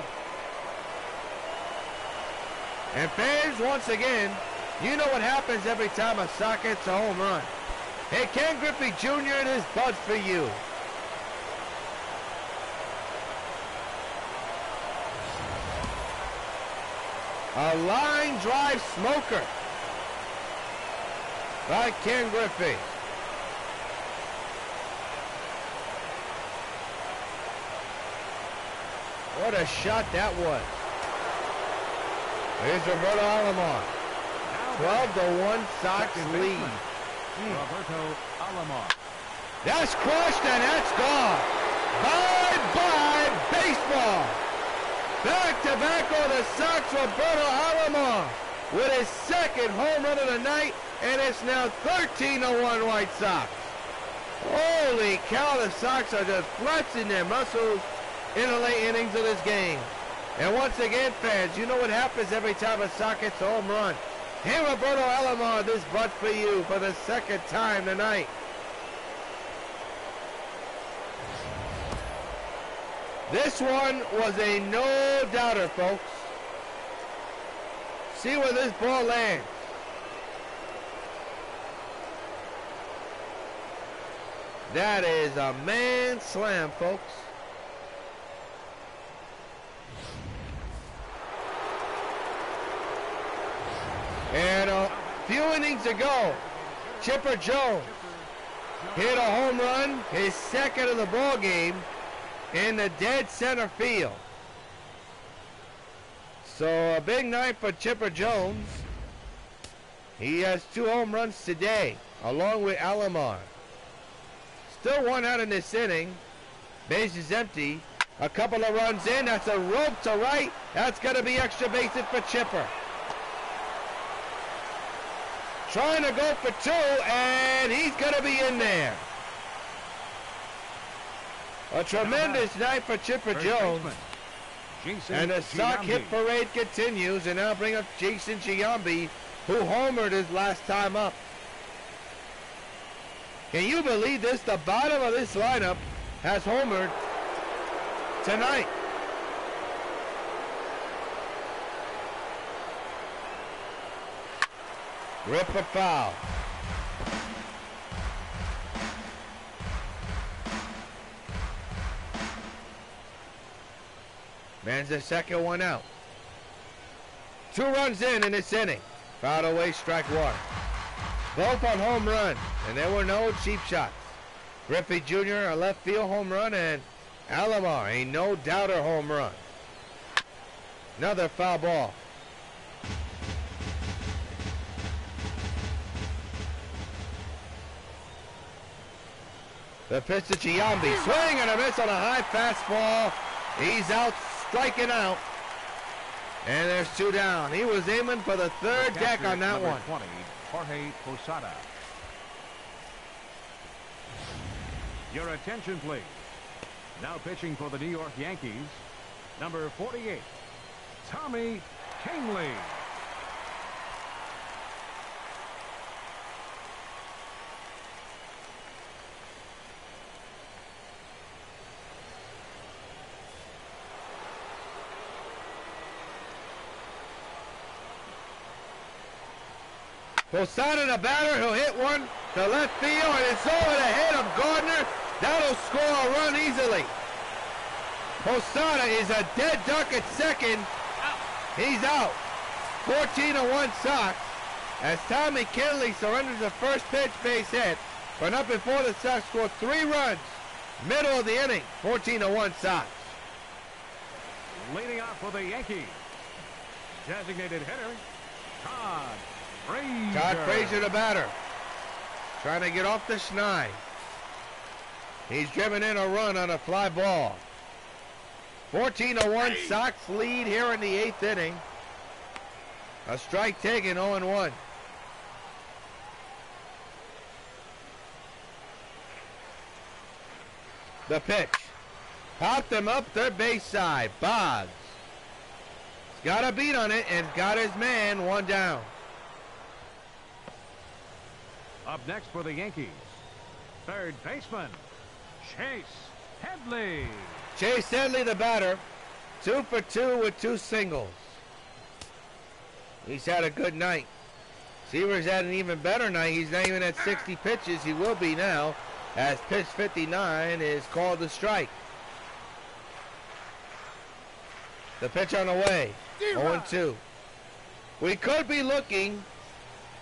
And fans, once again, you know what happens every time a Sox hits a home run. Hey, Ken Griffey Jr. and his bud for you. A line drive smoker by Ken Griffey. What a shot that was. Here's Roberto Alomar. 12-1 Sox lead. Roberto Alomar. That's crushed and that's gone. Bye-bye baseball. Back-to-back on the Sox, Roberto Alomar with his second home run of the night, and it's now 13-1 White Sox. Holy cow, the Sox are just flexing their muscles in the late innings of this game. And once again, fans, you know what happens every time a Sox hits a home run. Hey, Roberto Alomar, this butt for you for the second time tonight. This one was a no-doubter, folks. See where this ball lands. That is a man slam, folks. And a few innings ago, Chipper Jones hit a home run, his second of the ball game, in the dead center field. So a big night for Chipper Jones. He has 2 home runs today, along with Alomar. Still one out in this inning. Base is empty. A couple of runs in. That's a rope to right. That's going to be extra bases for Chipper. Trying to go for 2, and he's going to be in there. A tremendous night for Chipper Jones. And the Sox hit parade continues, and now bring up Jason Giambi, who homered his last time up. Can you believe this? The bottom of this lineup has homered tonight. Rip a foul. Man's the second one out. 2 runs in this inning. Fouled away, strike one. Both on home run, and there were no cheap shots. Griffey Jr. a left field home run, and Alomar a no-doubter home run. Another foul ball. The pitch to Giambi. Swing and a miss on a high fastball. He's out, striking out. And there's 2 down. He was aiming for the third deck on that one. 20, Jorge Posada. Your attention, please. Now pitching for the New York Yankees, number 48, Tommy Kahnle. Posada the batter, he'll hit one to left field, and it's over the head of Gardner. That'll score a run easily. Posada is a dead duck at second. He's out. 14-1 Sox. As Tommy Kenley surrenders the first pitch, base hit. But not before the Sox score 3 runs. Middle of the inning, 14-1 Sox. Leading off for the Yankees, designated hitter, Todd Frazier. Todd Frazier, the batter. Trying to get off the schneid. He's driven in a run on a fly ball. 14-1 Sox lead here in the 8th inning. A strike taken, 0-1. The pitch. Popped him up third base side. Boggs. He's got a beat on it and got his man, 1 down. Up next for the Yankees, third baseman, Chase Headley. Chase Headley, the batter. 2 for 2 with 2 singles. He's had a good night. Seaver's had an even better night. He's not even at 60 pitches. He will be now, as pitch 59 is called a strike. The pitch on the way. 0-2. We could be looking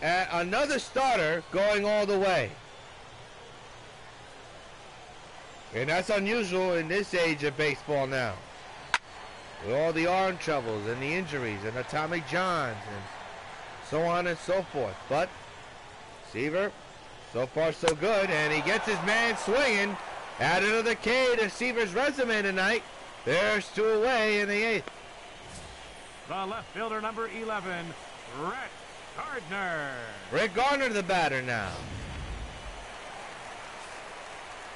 at another starter going all the way. And that's unusual in this age of baseball now. With all the arm troubles and the injuries and the Tommy Johns and so on and so forth. But Seaver, so far so good, and he gets his man swinging. Added to the K to Seaver's resume tonight. There's 2 away in the 8th. The left fielder, number 11, Rick Gardner. Rick Gardner, the batter now.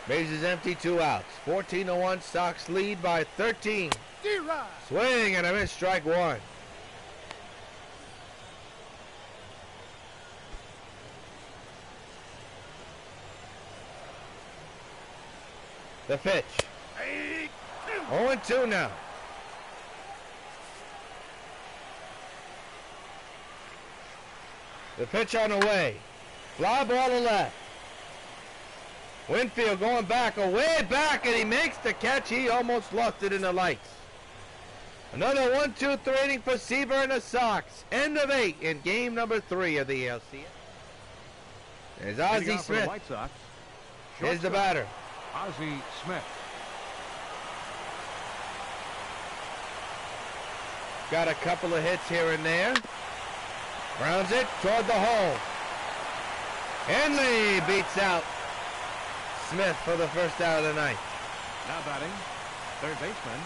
Bases empty, 2 outs. 14-1 Sox lead by 13. Swing and a miss, strike 1. The pitch. 0-2 now. The pitch on the way. Fly ball to left. Winfield going back, away back, and he makes the catch. He almost lost it in the lights. Another 1-2-3 inning for Seaver and the Sox. End of 8 in game number 3 of the ALCS. There's Ozzie Smith. White Sox. Here's the batter. Ozzie Smith. Got a couple of hits here and there. Grounds it toward the hole. Henley beats out Smith for the first out of the night. Now batting, third baseman,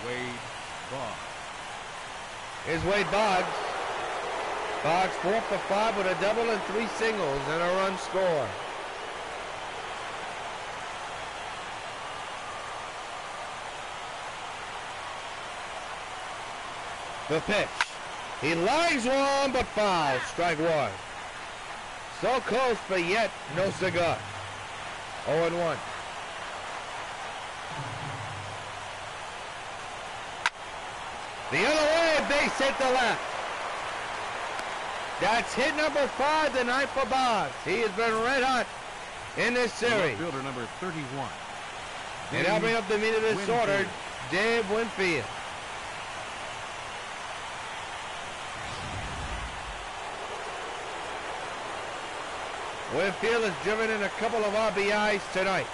Wade Boggs. Here's Wade Boggs. Boggs 4 for 5 with a double and 3 singles and a run score. The pitch. He lines one but fouls. Strike 1. So close, but yet no cigar. 0-1. The other way, base hit to left. That's hit number 5 tonight for Boggs. He has been red hot in this series. Fielder number 31. And helping up the meat of this order, Dave Winfield. Winfield has driven in a couple of RBIs tonight.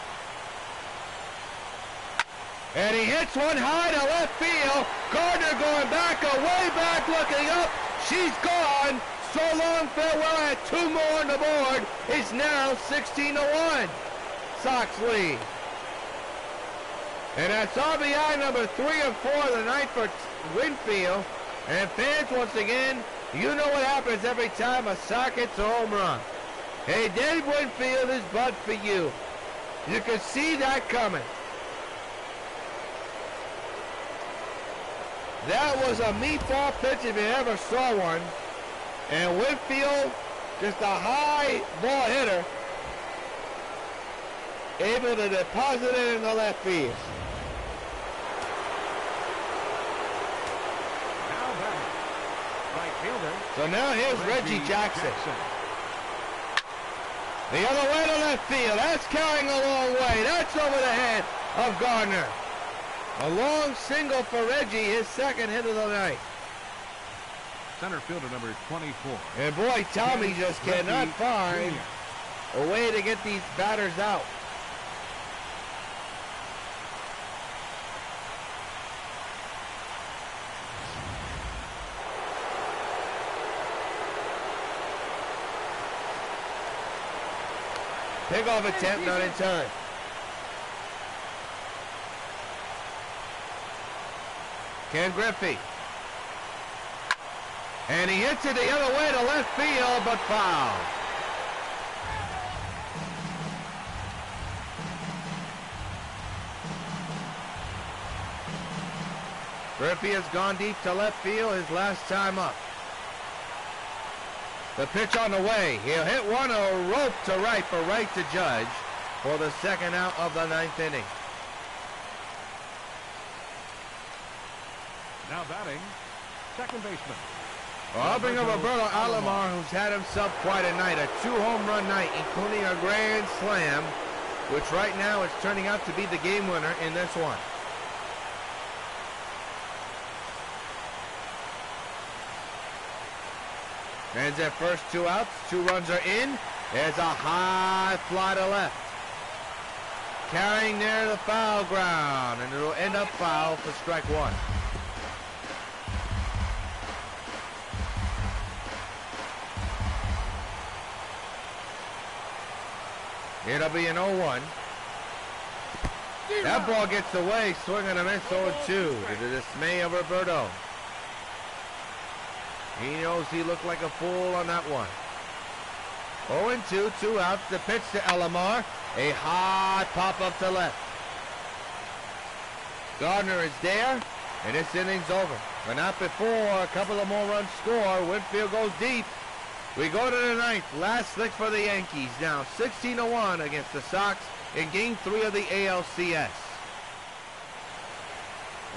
And he hits one high to left field. Gardner going back, away back, looking up. She's gone. So long, farewell. At 2 more on the board. It's now 16-1. Sox lead. And that's RBI number 3 and 4 of the night for Winfield. And fans, once again, you know what happens every time a Sox hits a home run. Hey, Dave Winfield is bud for you. You can see that coming. That was a meatball pitch if you ever saw one. And Winfield, just a high ball hitter, able to deposit it in the left field. Now batting, right fielder, So now here's Reggie Jackson. The other way to left field. That's carrying a long way. That's over the head of Gardner. A long single for Reggie, his second hit of the night. Center fielder number 24. And boy, Tommy just cannot find a way to get these batters out. Pickoff attempt not in time. Ken Griffey. And he hits it the other way to left field, but foul. Griffey has gone deep to left field his last time up. The pitch on the way. He'll hit one, a rope to right for right to Judge for the second out of the ninth inning. Now batting, second baseman. Well, I'll bring up Roberto Alomar, who's had himself quite a night. A 2-home run night, including a grand slam, which right now is turning out to be the game winner in this one. Man's at first, 2 outs. 2 runs are in. There's a high fly to left. Carrying near the foul ground, and it'll end up foul for strike 1. It'll be an 0-1. That ball gets away, swing and a miss, 0-2 to the dismay of Roberto. He knows he looked like a fool on that one. 0-2, 2 outs. The pitch to Alomar. A high pop up to left. Gardner is there, and this inning's over. But not before a couple of more runs score. Winfield goes deep. We go to the ninth. Last lick for the Yankees. Now 16-1 against the Sox in Game 3 of the ALCS.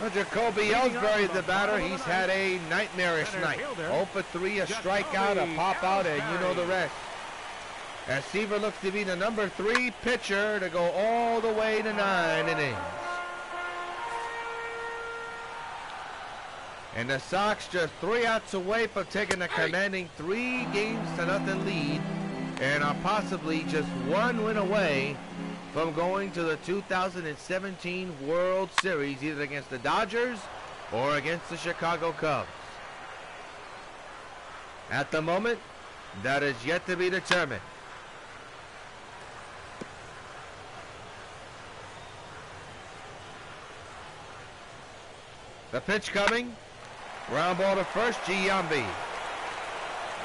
Well, Jacoby Ellsbury, the batter, he's had a nightmarish night. 0 for 3, a strikeout, a pop-out, and you know the rest. As Seaver looks to be the number 3 pitcher to go all the way to 9 innings. And the Sox just 3 outs away from taking a commanding 3-0 lead and are possibly just 1 win away from going to the 2017 World Series, either against the Dodgers or against the Chicago Cubs. At the moment, that is yet to be determined. The pitch coming. Ground ball to first, Giambi.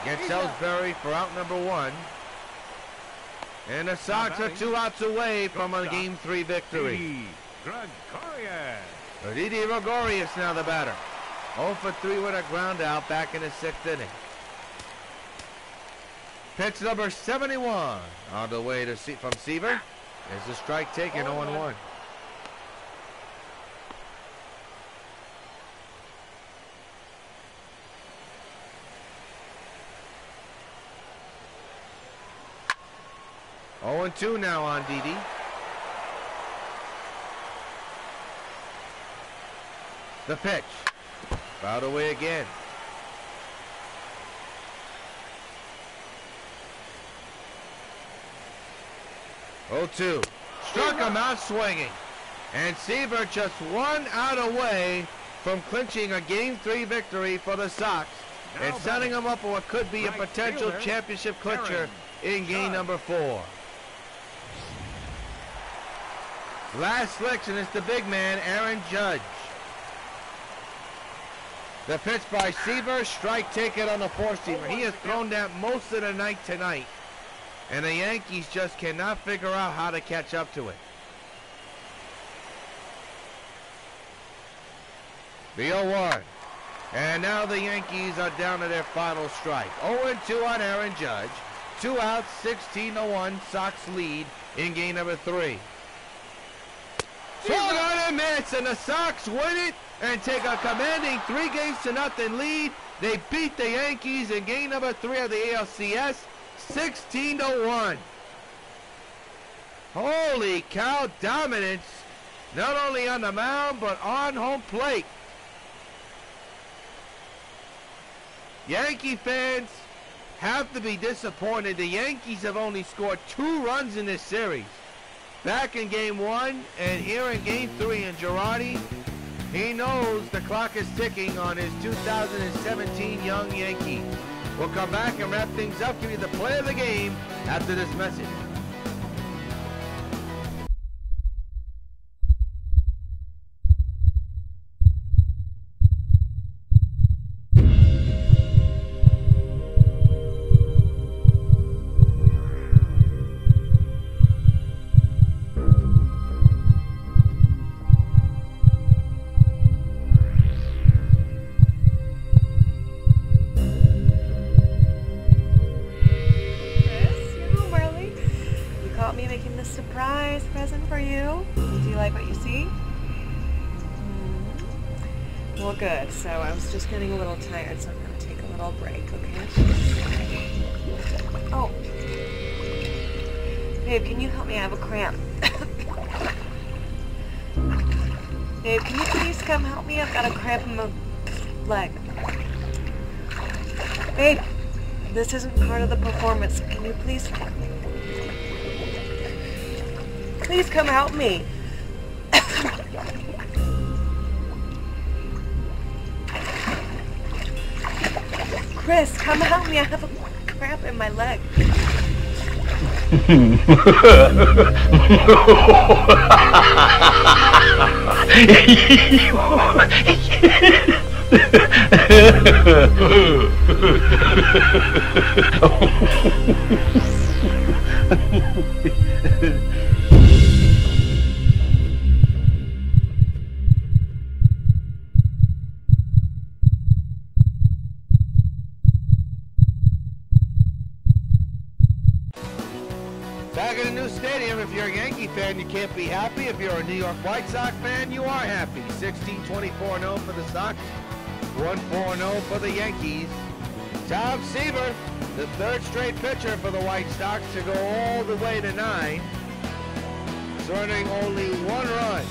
Gets Ellsbury for out number 1. And the Sox are 2 outs away from a Game 3 victory. Didi Gregorius now the batter. 0 for 3 with a ground out back in the 6th inning. Pitch number 71 on the way to from Seaver. There's the strike taken, 0-1. 0-2 now on Didi. The pitch. Fouled away again. Oh-2. Struck him out swinging. And Seaver just 1 out away from clinching a Game 3 victory for the Sox and setting him up for what could be a potential championship clincher in Game number 4. Last licks, and it's the big man, Aaron Judge. The pitch by Seaver, strike taken on the 4-seamer. He has thrown that most of the night tonight, and the Yankees just cannot figure out how to catch up to it. The 0-1. And now the Yankees are down to their final strike. 0-2 on Aaron Judge. 2 outs, 16-1, Sox lead in Game number 3. Swung on and miss, and the Sox win it and take a commanding 3-0 lead They beat the Yankees in game number 3 of the ALCS, 16-1. Holy cow, dominance, not only on the mound, but on home plate. Yankee fans have to be disappointed. The Yankees have only scored 2 runs in this series. Back in game 1 and here in game 3 in Girardi, he knows the clock is ticking on his 2017 young Yankees. We'll come back and wrap things up, give you the play of the game after this message. Surprise present for you. Do you like what you see? Well, good. So I was just getting a little tired, so I'm going to take a little break, okay? Oh. Babe, can you help me? I have a cramp. Babe, can you please come help me? I've got a cramp in my leg. Babe, this isn't part of the performance. Can you please... Please come help me. Chris, come help me. I have a cramp in my leg. Back in the new stadium, if you're a Yankee fan, you can't be happy. If you're a New York White Sox fan, you are happy. 16-24-0 for the Sox, 1-4-0 for the Yankees. Tom Seaver, the 3rd straight pitcher for the White Sox to go all the way to 9, surrendering only 1 run.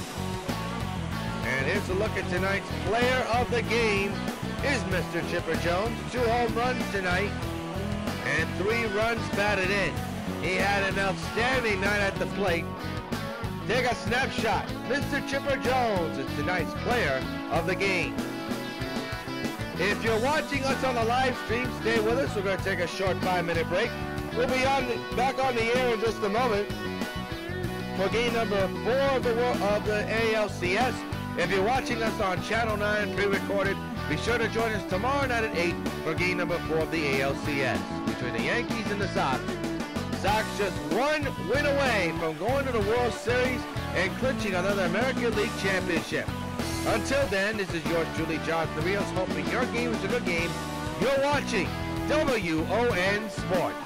And here's a look at tonight's player of the game is Mr. Chipper Jones. 2 home runs tonight and 3 runs batted in. He had an outstanding night at the plate. Take a snapshot. Mr. Chipper Jones is tonight's player of the game. If you're watching us on the live stream, stay with us. We're going to take a short 5-minute break. We'll be back on the air in just a moment for game number 4 of the ALCS. If you're watching us on Channel 9 pre-recorded, be sure to join us tomorrow night at 8 for game number 4 of the ALCS between the Yankees and the Sox. Sox just 1 win away from going to the World Series and clinching another American League Championship. Until then, this is yours truly, Jonathan Rios, hoping your game is a good game. You're watching WON Sports.